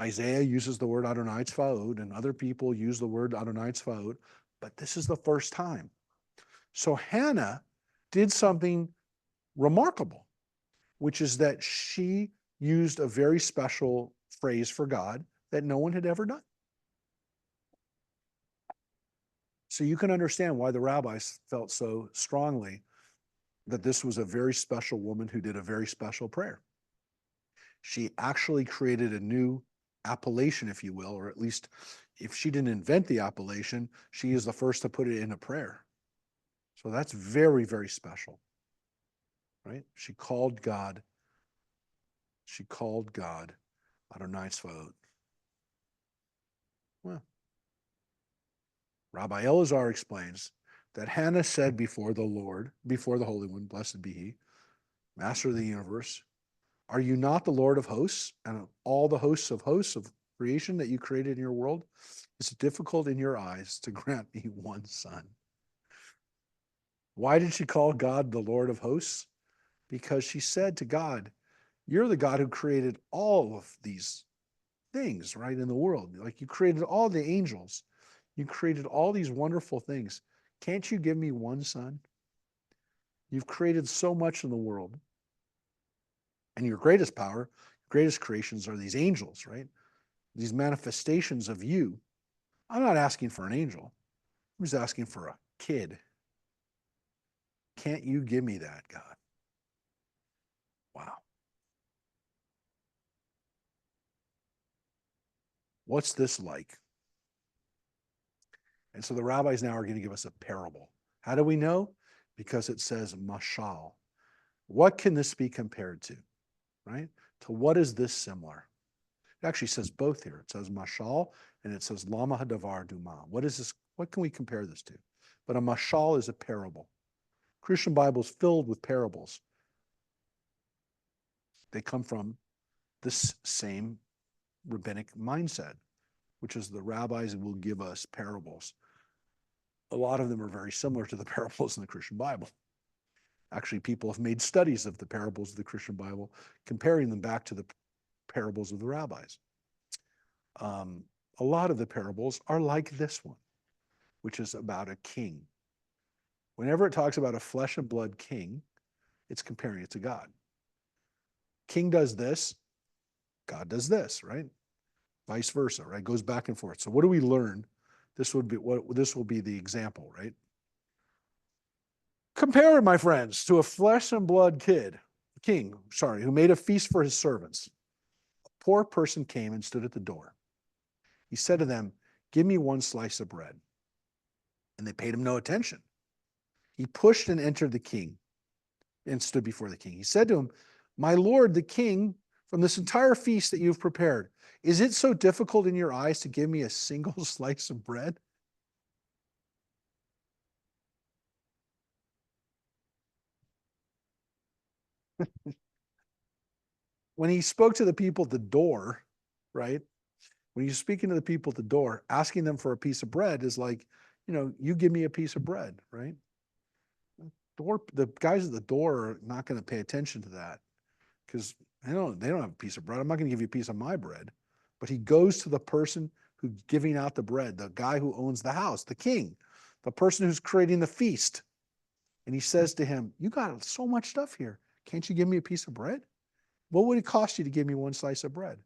Isaiah uses the word Adonai Tsevaot, and other people use the word Adonai Tsevaot, but this is the first time. So Hannah did something remarkable, which is that she used a very special phrase for God that no one had ever done. So you can understand why the rabbis felt so strongly that this was a very special woman who did a very special prayer. She actually created a new appellation, if you will, or at least if she didn't invent the appellation, she is the first to put it in a prayer. So that's very, very special, right? She called God Adonai Tsevaot. Well, Rabbi Elazar explains that Hannah said before the Lord, before the Holy One, blessed be he, Master of the universe, are you not the Lord of hosts and all the hosts of creation that you created in your world? Is it difficult in your eyes to grant me one son? Why did she call God the Lord of hosts? Because she said to God, you're the God who created all of these things, right, in the world. Like you created all the angels. You created all these wonderful things. Can't you give me one son? You've created so much in the world. And your greatest power, greatest creations are these angels, right? These manifestations of you. I'm not asking for an angel. I'm just asking for a kid. Can't you give me that, God? Wow. What's this like? And so the rabbis now are going to give us a parable. How do we know? Because it says mashal. What can this be compared to? Right? To what is this similar? It actually says both here. It says mashal and it says lama hadavar duma. What is this? What can we compare this to? But a mashal is a parable. Christian Bible is filled with parables. They come from this same rabbinic mindset, which is the rabbis will give us parables. A lot of them are very similar to the parables in the Christian Bible. Actually, people have made studies of the parables of the Christian Bible, comparing them back to the parables of the rabbis. A lot of the parables are like this one, which is about a king. Whenever it talks about a flesh and blood king, it's comparing it to God. King does this, God does this, right? Vice versa, right? Goes back and forth. So what do we learn? This will be the example, right? Compare it, my friends, to a flesh and blood king, who made a feast for his servants. A poor person came and stood at the door. He said to them, give me one slice of bread. And they paid him no attention. He pushed and entered the king and stood before the king. He said to him, my lord, the king, from this entire feast that you've prepared, is it so difficult in your eyes to give me a single slice of bread? when he spoke to the people at the door, right? When you're speaking to the people at the door, asking them for a piece of bread is like, you give me a piece of bread, right? The guys at the door are not going to pay attention to that because they don't have a piece of bread. I'm not going to give you a piece of my bread. But he goes to the person who's giving out the bread, the guy who owns the house, the king, the person who's creating the feast. And he says to him, you got so much stuff here. Can't you give me a piece of bread? What would it cost you to give me one slice of bread?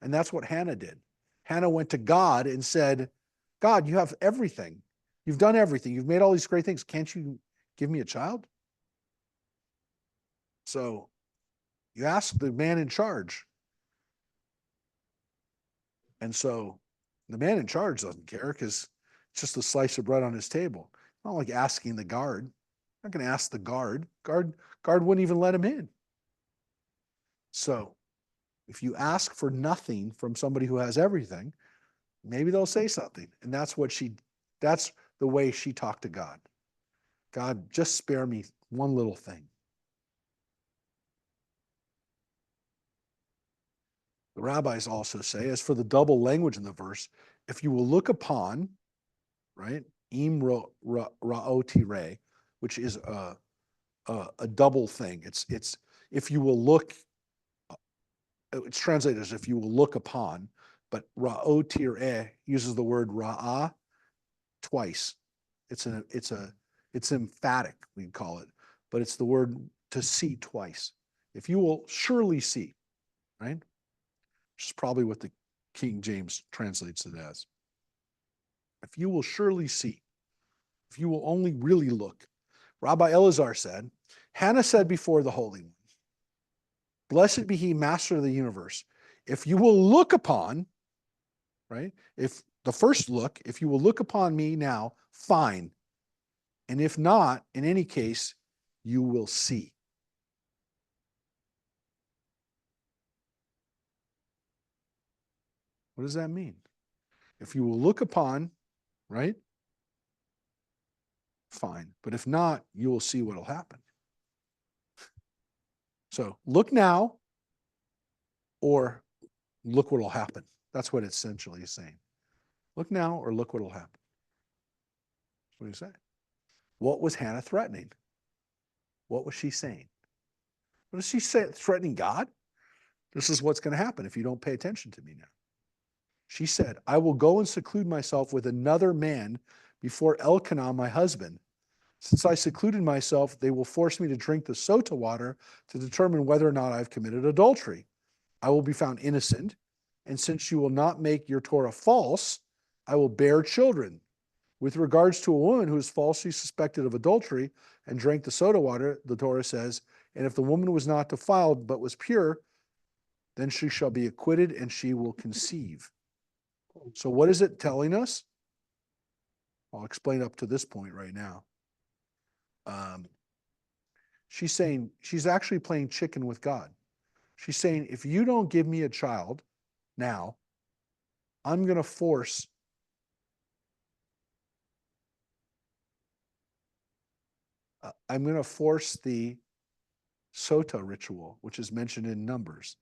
And that's what Hannah did. Hannah went to God and said, God, you have everything. You've done everything. You've made all these great things. Can't you give me a child? So you ask the man in charge. And so the man in charge doesn't care because it's just a slice of bread on his table. Not like asking the guard. I'm not going to ask the guard. Guard wouldn't even let him in. So if you ask for nothing from somebody who has everything, maybe they'll say something. And that's the way she talked to God. God, just spare me one little thing. The rabbis also say, as for the double language in the verse, if you will look upon, right, im ra'otire, which is a double thing. It's if you will look, it's translated as if you will look upon, but ra'otire uses the word ra'ah twice. It's emphatic, we call it, but it's the word to see twice. If you will surely see, right? Which is probably what the King James translates it as. If you will surely see, if you will only really look. Rabbi Elazar said, Hannah said before the Holy One, blessed be he, master of the universe. If you will look upon, right? If the first look, if you will look upon me now, fine. And if not, in any case, you will see. What does that mean? If you will look upon, right? Fine. But if not, you will see what will happen. So look now or look what will happen. That's what it essentially is saying. Look now or look what will happen. What do you say? What was Hannah threatening? What was she saying? What does she say? Threatening God? This is what's going to happen if you don't pay attention to me now. She said, I will go and seclude myself with another man before Elkanah, my husband. Since I secluded myself, they will force me to drink the sota water to determine whether or not I've committed adultery. I will be found innocent. And since you will not make your Torah false, I will bear children. With regards to a woman who is falsely suspected of adultery and drank the soda water, the Torah says, and if the woman was not defiled but was pure, then she shall be acquitted and she will conceive. So what is it telling us? I'll explain up to this point right now. She's saying, she's actually playing chicken with God. She's saying, if you don't give me a child now, I'm going to force the sota ritual, which is mentioned in Numbers.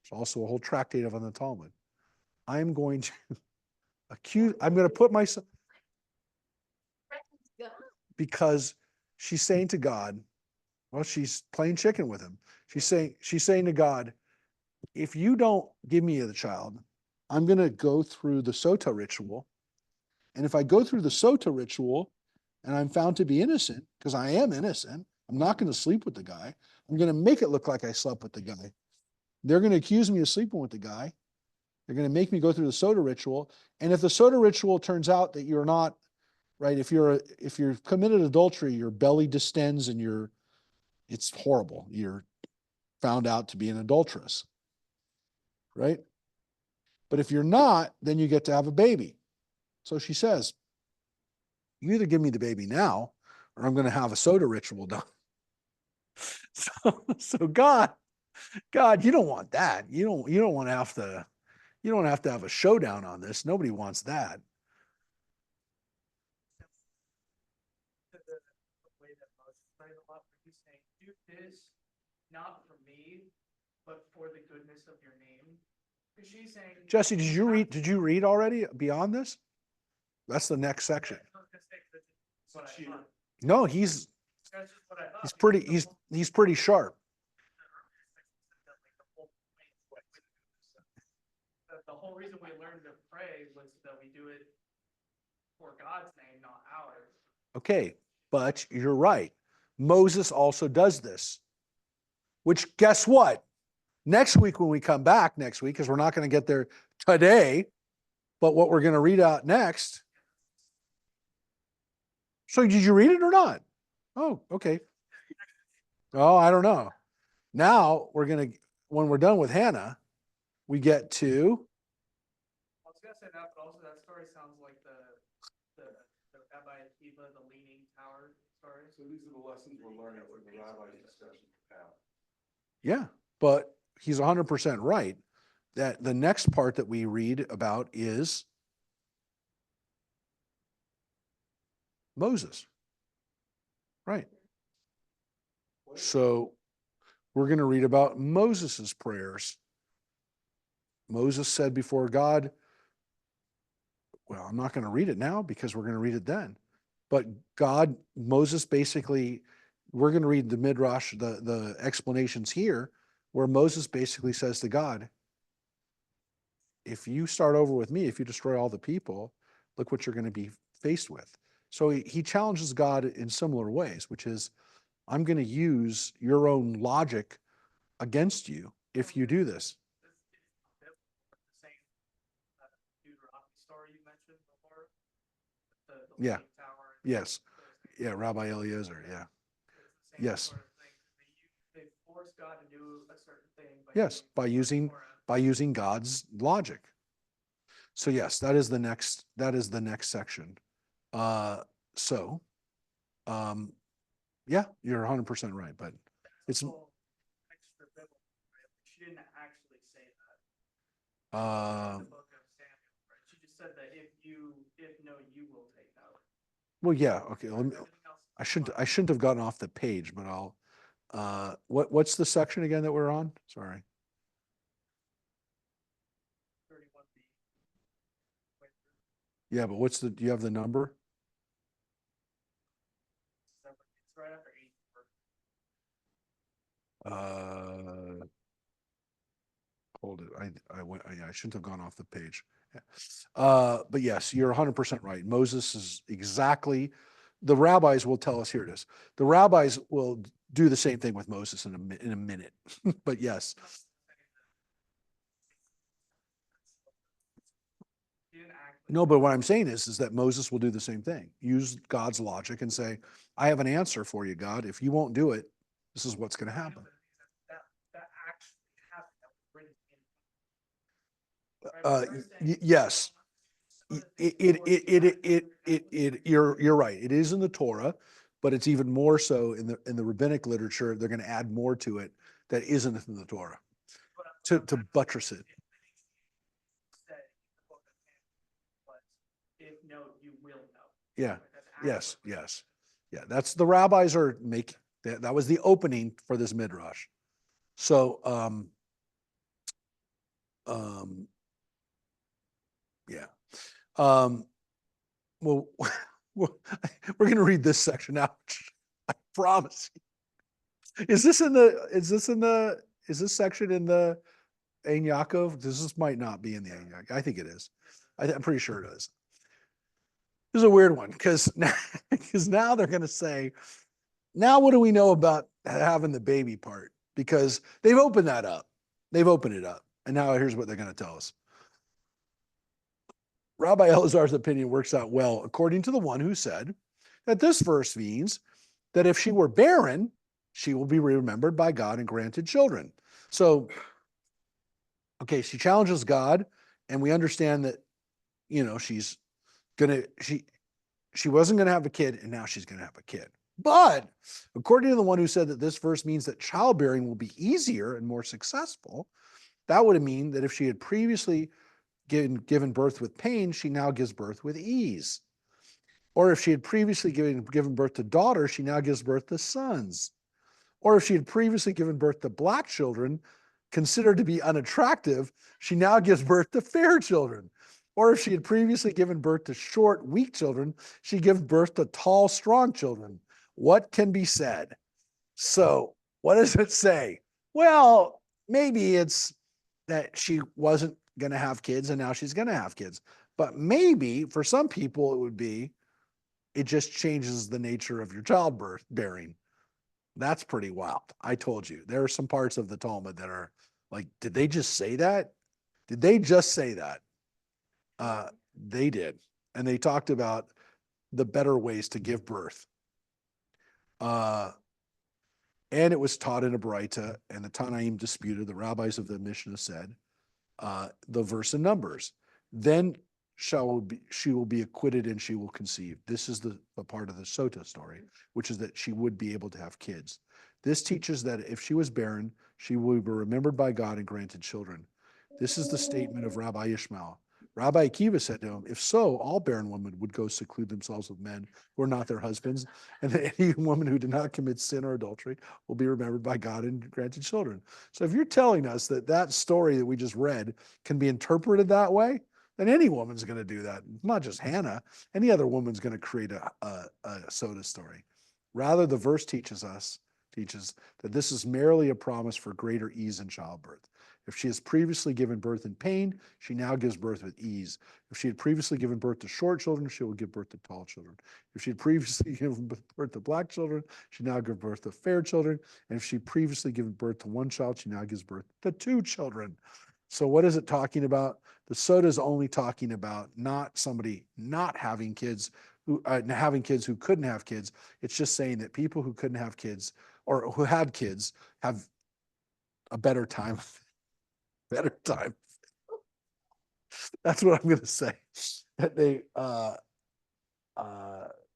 There's also a whole tractate on the Talmud. I'm going to I'm going to put myself, because she's saying to God, well, she's playing chicken with him. She's saying to God, if you don't give me the child, I'm going to go through the sota ritual. And if I go through the sota ritual and I'm found to be innocent, because I am innocent, I'm not going to sleep with the guy. I'm going to make it look like I slept with the guy. They're going to accuse me of sleeping with the guy. They're going to make me go through the sota ritual. And if the sota ritual turns out that you're not, right, if you're committed adultery, your belly distends and it's horrible. You're found out to be an adulteress, right? But if you're not, then you get to have a baby. So she says, you either give me the baby now or I'm going to have a sota ritual done. So God, you don't want that. You don't want to have to, you don't have to have a showdown on this. Nobody wants that. The way that Moses prayed a lot, where he's saying, do this not for me, but for the goodness of your name. Because she's saying. Jesse, did you read already beyond this? That's the next section. That's what I thought. No, he's That's just what I thought. he's because pretty the whole- he's pretty sharp. The whole reason we learned to pray was that we do it for God's name, not ours. Okay, but you're right. Moses also does this. Which, guess what? Next week when we come back next week, because we're not going to get there today, but what we're going to read out next. So did you read it or not? Oh, okay. Oh, I don't know. Now we're going to, when we're done with Hannah, we get to, I was gonna say that, but also that story sounds like the Rabbi Akiva, the Leaning Tower story. So these are the lessons we're learning from the rabbi's discussion. yeah, but he's 100% right that the next part that we read about is Moses. Right. So we're going to read about Moses's prayers. Moses said before God, well, I'm not going to read it now because we're going to read it then. But Moses basically, we're going to read the Midrash, the explanations here, where Moses basically says to God, if you start over with me, if you destroy all the people, look what you're going to be faced with. So he challenges God in similar ways, which is, I'm going to use your own logic against you if you do this. The same Deuteronomy story you mentioned before. The Yeah. Leaning Tower. Yes. Yeah, Rabbi Eliezer, yeah. It's the same Yes. sort of thing. They force God to do a certain thing. Yes, by using God's logic. So yes, that is the next section. So, yeah, you're 100% right, but it's, Extra biblical, right? She didn't actually say that. uh, In the book of Samuel, right? She just said that if no, you will take out. well, yeah, okay. Everything else is I shouldn't have gotten off the page, but what's the section again that we're on? Sorry. 31b. Yeah, but do you have the number? It's right after 8. Hold it. I shouldn't have gone off the page. But yes, you're 100% right. Moses is exactly, the rabbis will tell us, here it is. The rabbis will do the same thing with Moses in a minute. But yes, She didn't actually. no, but what I'm saying is that Moses will do the same thing. Use God's logic and say, I have an answer for you, God. If you won't do it, this is what's going to happen. That actually happened. That was written in. Right? But you're saying- Yes. Some of the things You're right. It is in the Torah, but it's even more so in the rabbinic literature. They're going to add more to it that isn't in the Torah to buttress it. said in the book of Samuel was, if no, you will know. Yeah. Like, that's Yes. actually- Yes. Yeah. That's the rabbis are making that was the opening for this midrash. So, yeah. Well, we're going to read this section out. I promise you. Is this section in the Ein Yaakov? This might not be in the Ein Yaakov. I think it is. I'm pretty sure it is. This is a weird one because now they're going to say, now what do we know about having the baby part? Because they've opened that up. They've opened it up. And now here's what they're going to tell us. Rabbi Elazar's opinion works out well, according to the one who said that this verse means that if she were barren, she will be remembered by God and granted children. So, okay, she challenges God, and we understand that, she wasn't gonna have a kid, and now she's gonna have a kid. But according to the one who said that this verse means that childbearing will be easier and more successful, that would mean that if she had previously given birth with pain, she now gives birth with ease. Or if she had previously given birth to daughters, she now gives birth to sons. Or if she had previously given birth to black children, considered to be unattractive, she now gives birth to fair children. Or if she had previously given birth to short, weak children, she gives birth to tall, strong children. What can be said? So, what does it say? Well, maybe it's that she wasn't going to have kids and now she's going to have kids. But maybe for some people, it would be, it just changes the nature of your childbirth bearing. That's pretty wild. I told you, there are some parts of the Talmud that are like, did they just say that? Did they just say that? They did. And they talked about the better ways to give birth. And it was taught in a Baraita, and the Tanaim disputed, the rabbis of the Mishnah said, the verse in Numbers. Then she will be acquitted and she will conceive. This is the part of the Sota story, which is that she would be able to have kids. This teaches that if she was barren, she will be remembered by God and granted children. This is the statement of Rabbi Ishmael. Rabbi Akiva said to him, if so, all barren women would go seclude themselves with men who are not their husbands, and that any woman who did not commit sin or adultery will be remembered by God and granted children. So if you're telling us that that story that we just read can be interpreted that way, then any woman's going to do that. Not just Hannah. Any other woman's going to create a soda story. Rather, the verse teaches that this is merely a promise for greater ease in childbirth. If she has previously given birth in pain, she now gives birth with ease. If she had previously given birth to short children, she will give birth to tall children. If she had previously given birth to black children, she now gives birth to fair children. And if she previously given birth to one child, she now gives birth to two children. So what is it talking about? The Soda is only talking about not somebody not having kids, who having kids who couldn't have kids. It's just saying that people who couldn't have kids or who had kids have a better time. Better time. That's what I'm going to say. That they,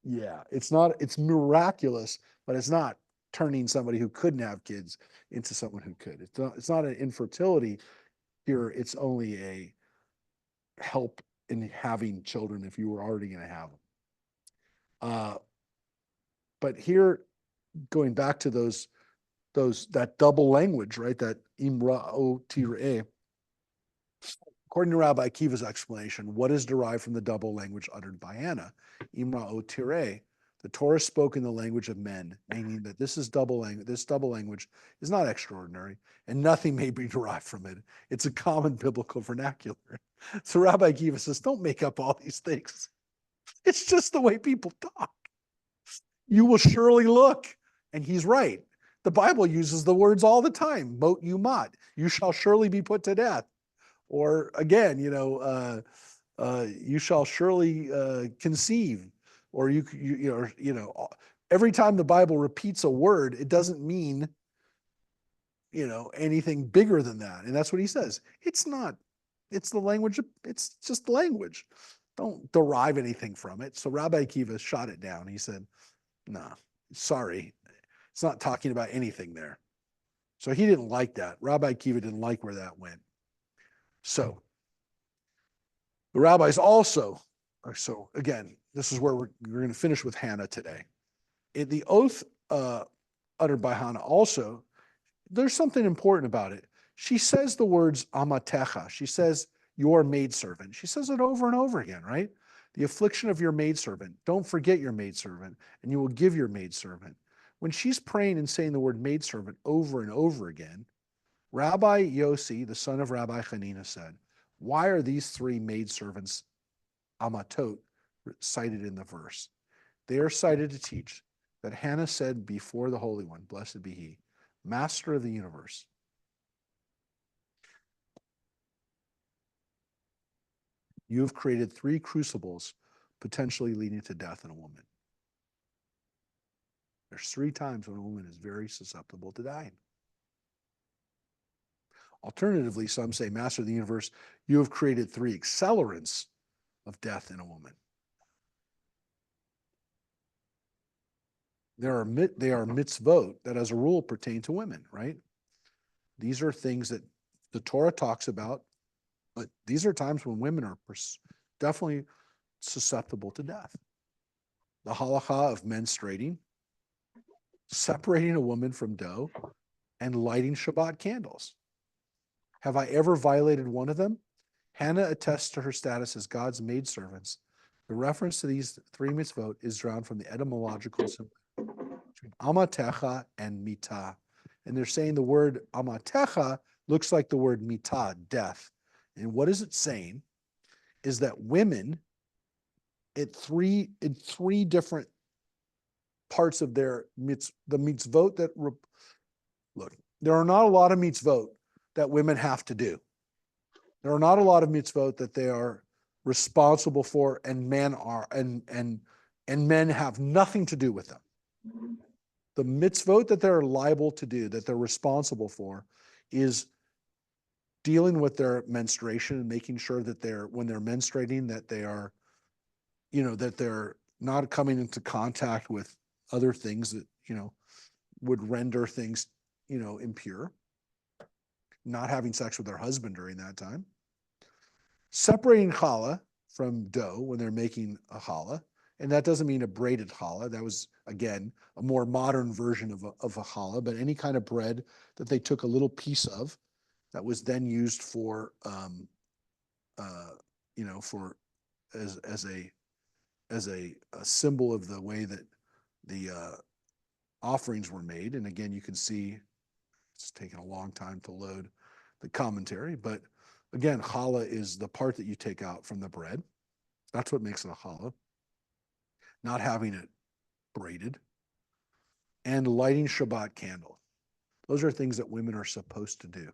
yeah, it's miraculous, but it's not turning somebody who couldn't have kids into someone who could. It's not an infertility here. It's only a help in having children if you were already going to have them. But here, going back to that double language, right? That imra'o tir'eh. According to Rabbi Akiva's explanation, what is derived from the double language uttered by Hannah? Imra'o tir'eh. The Torah spoke in the language of men, meaning that this double language is not extraordinary, and nothing may be derived from it. It's a common biblical vernacular. So Rabbi Akiva says, don't make up all these things. It's just the way people talk. You will surely look. And he's right. The Bible uses the words all the time. Mot yumat. You shall surely be put to death. Or again, you shall surely conceive. Or every time the Bible repeats a word, it doesn't mean, anything bigger than that. And that's what he says. It's the language. It's just the language. Don't derive anything from it. So Rabbi Akiva shot it down. He said, no, sorry. It's not talking about anything there. So he didn't like that. Rabbi Akiva didn't like where that went. So the rabbis also, so again, this is where we're going to finish with Hannah today. In the oath uttered by Hannah also, there's something important about it. She says the words amatecha. She says your maidservant. She says it over and over again, right? The affliction of your maidservant. Don't forget your maidservant, and you will give your maidservant. When she's praying and saying the word maidservant over and over again, Rabbi Yossi, the son of Rabbi Hanina, said, why are these three maidservants, amatot, cited in the verse? They are cited to teach that Hannah said before the Holy One, blessed be he, Master of the universe, you have created three crucibles potentially leading to death in a woman. There's three times when a woman is very susceptible to dying. Alternatively, some say, Master of the universe, you have created three accelerants of death in a woman. They are mitzvot that as a rule pertain to women, right? These are things that the Torah talks about, but these are times when women are definitely susceptible to death. The halakha of menstruating, separating a woman from dough, and lighting Shabbat candles. Have I ever violated one of them? Hannah attests to her status as God's maidservants. The reference to these three mitzvot is drawn from the etymological symbol between amatecha and mitah. And they're saying the word amatecha looks like the word mitah, death. And what is it saying is that women in three different parts of their the mitzvot that look, there are not a lot of mitzvot that women have to do. There are not a lot of mitzvot that they are responsible for, and men are, and men have nothing to do with them. The mitzvot that they're liable to do, that they're responsible for, is dealing with their menstruation and making sure that when they're menstruating, that they are, that they're not coming into contact with other things that, would render things, impure. Not having sex with their husband during that time. Separating challah from dough when they're making a challah. And that doesn't mean a braided challah. That was, again, a more modern version of a challah, but any kind of bread that they took a little piece of that was then used for, for as a symbol of the way that the offerings were made. And again, you can see it's taking a long time to load the commentary, but again, challah is the part that you take out from the bread. That's what makes it a challah. Not having it braided. And lighting Shabbat candle. Those are things that women are supposed to do.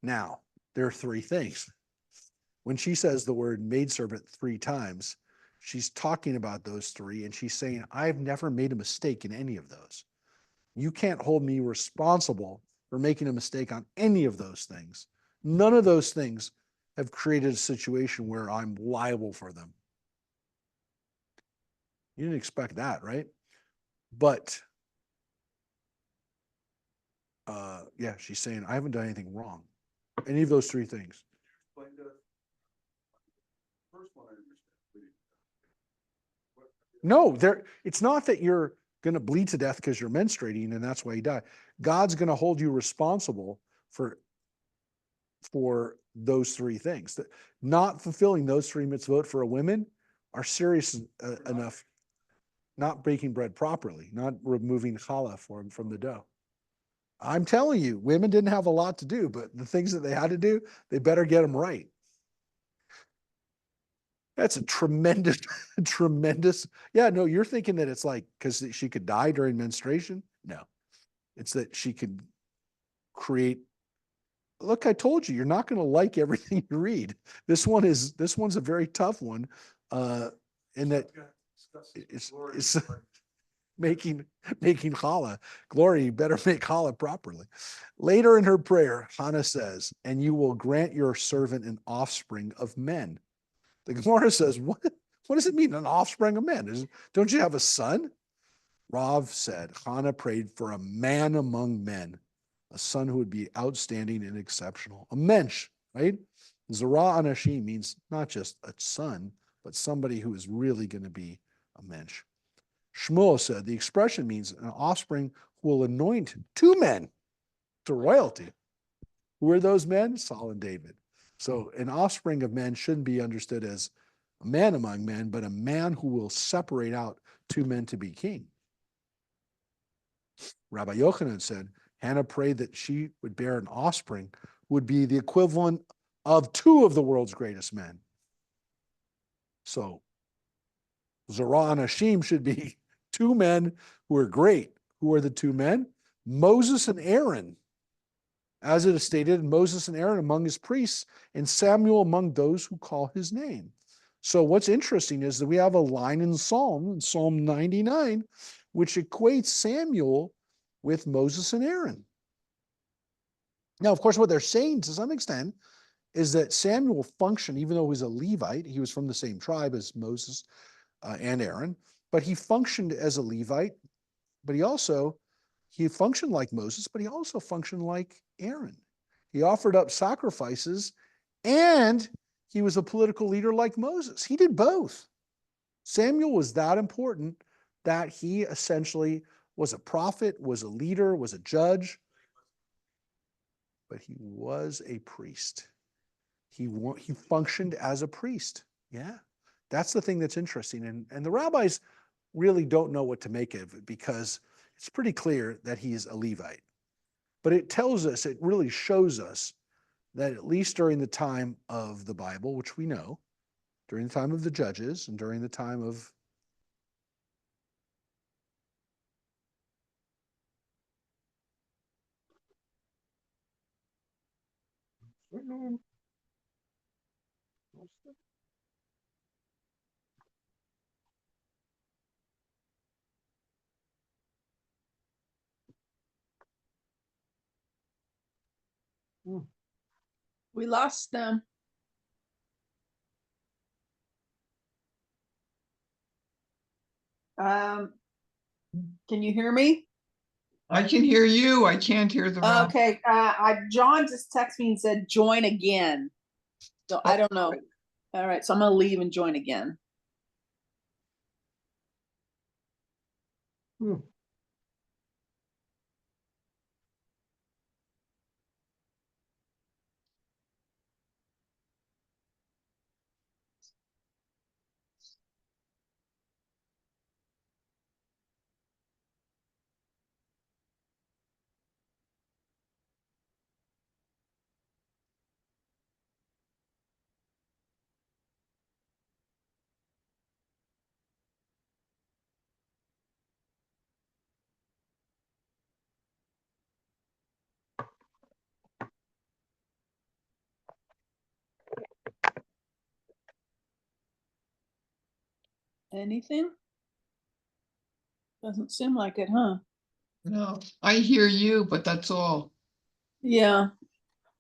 Now, there are three things. When she says the word maidservant 3 times, she's talking about those 3, and she's saying, I've never made a mistake in any of those. You can't hold me responsible for making a mistake on any of those things. None of those things have created a situation where I'm liable for them. You didn't expect that, right? But, yeah, she's saying, I haven't done anything wrong. Any of those 3 things. Explain to us. First one I understand. No, it's not that you're going to bleed to death because you're menstruating and that's why you die. God's going to hold you responsible for those 3 things. That not fulfilling those 3 mitzvot for a woman are serious enough. Not baking bread properly, not removing challah from the dough. I'm telling you, women didn't have a lot to do, but the things that they had to do, they better get them right. That's a tremendous, tremendous. Yeah, no, you're thinking that it's like because she could die during menstruation. No, it's that she could create. Look, I told you, you're not going to like everything you read. This one's a very tough one, in that it's making challah. Glory, you better make challah properly. Later in her prayer, Hannah says, and you will grant your servant an offspring of men. The Gemara says, what does it mean, an offspring of men? Don't you have a son? Rav said, Hannah prayed for a man among men, a son who would be outstanding and exceptional. A mensch, right? Zara Anashim means not just a son, but somebody who is really going to be a mensch. Shmuel said the expression means an offspring who will anoint 2 men to royalty. Who are those men? Saul and David. So an offspring of men shouldn't be understood as a man among men, but a man who will separate out 2 men to be king. Rabbi Yochanan said, Hannah prayed that she would bear an offspring who would be the equivalent of 2 of the world's greatest men. So Zerah and Hashim should be 2 men who are great. Who are the 2 men? Moses and Aaron. As it is stated, Moses and Aaron among his priests, and Samuel among those who call his name. So what's interesting is that we have a line in Psalm 99, which equates Samuel with Moses and Aaron. Now, of course, what they're saying to some extent is that Samuel functioned, even though he was a Levite, he was from the same tribe as Moses and Aaron, but he functioned as a Levite, but he functioned like Moses, but he also functioned like Aaron. He offered up sacrifices and he was a political leader like Moses. He did both. Samuel was that important that he essentially was a prophet, was a leader, was a judge. but he was a priest. He functioned as a priest. Yeah, that's the thing that's interesting. And the rabbis really don't know what to make of it because it's pretty clear that he's a Levite. But it tells us, it really shows us that at least during the time of the Bible, which we know, during the time of the judges and during the time of We lost them. Can you hear me? I can hear you. I can't hear the Rob. Okay, John just texted me and said, join again. So I don't know. All right, so I'm gonna leave and join again. Anything? Doesn't seem like it, huh? No, I hear you, but that's all. Yeah.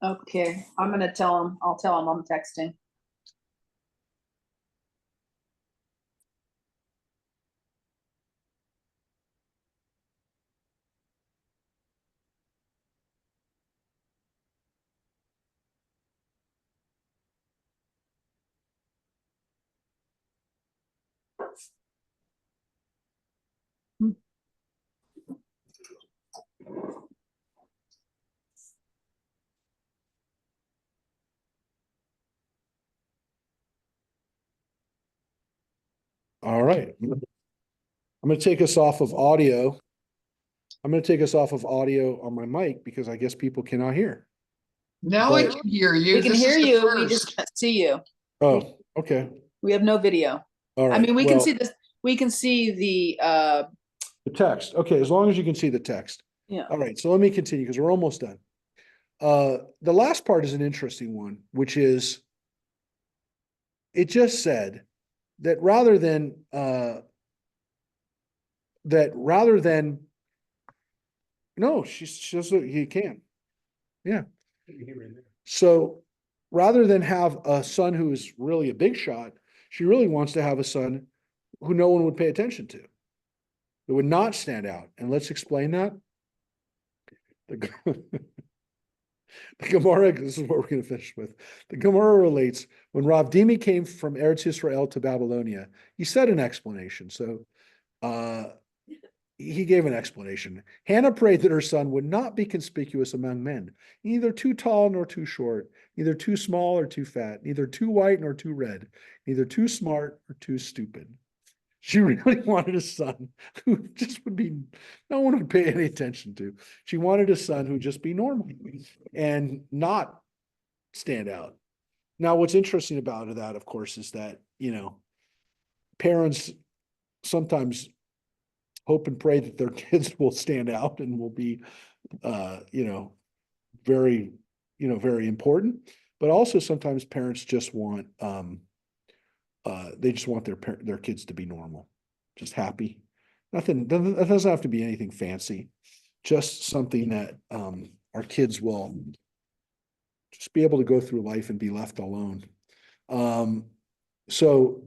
Okay, I'm gonna tell him. I'll tell him I'm texting. all right. I'm going to take us off of audio. I'm going to take us off of audio on my mic because I guess people cannot hear. Now I But- can hear you. We can This is hear the you. We first. just can't see you. Oh, okay. We have no video. All right. I mean, we can Well, see this. We can see the the text. Okay, as long as you can see the text. yeah. All right, so let me continue because we're almost done. The last part is an interesting one, which is it just said that rather than no, she says that he can. Yeah. So rather than have a son who is really a big shot, she really wants to have a son who no one would pay attention to. It would not stand out. And let's explain that. The Gemara, this is what we're going to finish with. The Gemara relates, when Rav Dimi came from Eretz Yisrael to Babylonia, he said an explanation. So he gave an explanation. Hannah prayed that her son would not be conspicuous among men, neither too tall nor too short, neither too small or too fat, neither too white nor too red, neither too smart or too stupid. She really wanted a son who just would be, no one would pay any attention to. She wanted a son who would just be normal and not stand out. Now, what's interesting about that, of course, is that, parents sometimes hope and pray that their kids will stand out and will be, very, very important. But also sometimes parents just want, they just want their kids to be normal, just happy. Nothing, that doesn't have to be anything fancy, just something that our kids will just be able to go through life and be left alone. So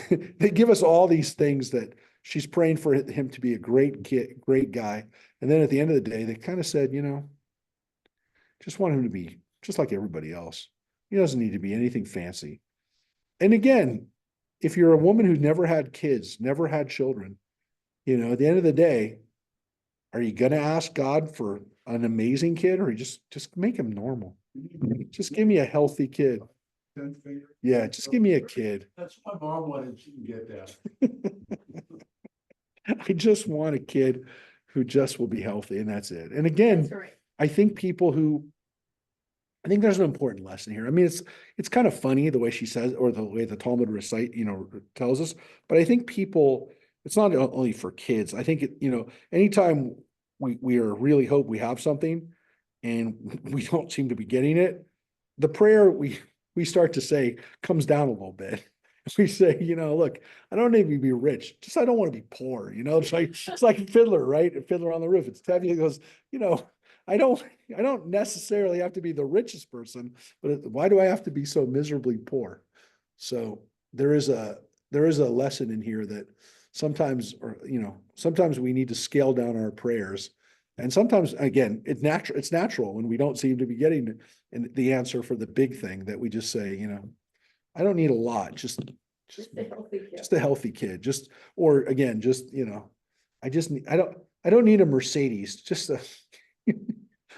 they give us all these things that she's praying for him to be a great kid, great guy. And then at the end of the day, they kind of said, just want him to be just like everybody else. He doesn't need to be anything fancy. And again, if you're a woman who's never had kids, never had children, at the end of the day, Are you gonna ask God for an amazing kid, or just make him normal? Just give me a healthy kid. 10th finger. Yeah, just give me a kid. That's what my mom wanted, she can get that. I just want a kid who just will be healthy, and that's it. And again, That's right. I think people who, I think there's an important lesson here. I mean, it's kind of funny the way she says, or the way the Talmud recite, tells us, but I think people, it's not only for kids. I think anytime we are really hope we have something and we don't seem to be getting it, the prayer we start to say comes down a little bit. We say, look, I don't need to be rich, just I don't want to be poor. It's like Fiddler, right? Fiddler on the Roof. It's Tevye goes, I don't necessarily have to be the richest person, but why do I have to be so miserably poor? So there is a lesson in here that sometimes we need to scale down our prayers. And sometimes, again, it's natural when we don't seem to be getting the answer for the big thing, that we just say, I don't need a lot, just a healthy kid. just a healthy kid, or again, I don't need a Mercedes, just a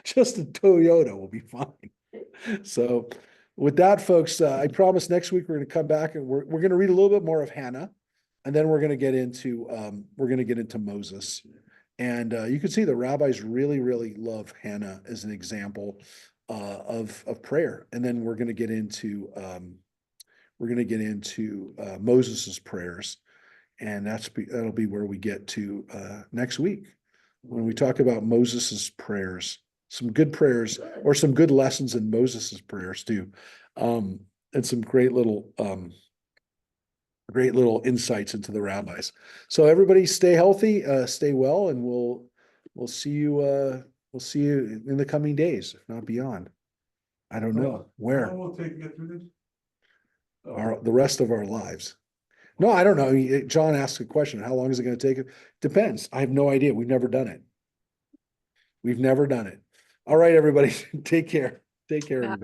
Toyota will be fine. So with that, folks, I promise next week we're going to come back and we're going to read a little bit more of Hannah, and then we're going to get into Moses. And you can see the rabbis really, really love Hannah as an example of prayer. And then we're going to get into Moses's prayers, and that'll be where we get to next week when we talk about Moses's prayers. Some good prayers, or some good lessons in Moses's prayers too, and some great little insights into the rabbis. So everybody stay healthy, stay well, and we'll see you in the coming days, if not beyond. I don't know where. How long will it take to get through this? The rest of our lives. No, I don't know. John asked a question. How long is it going to take? Depends. I have no idea. We've never done it. All right, everybody. Take care. Take care. Everybody.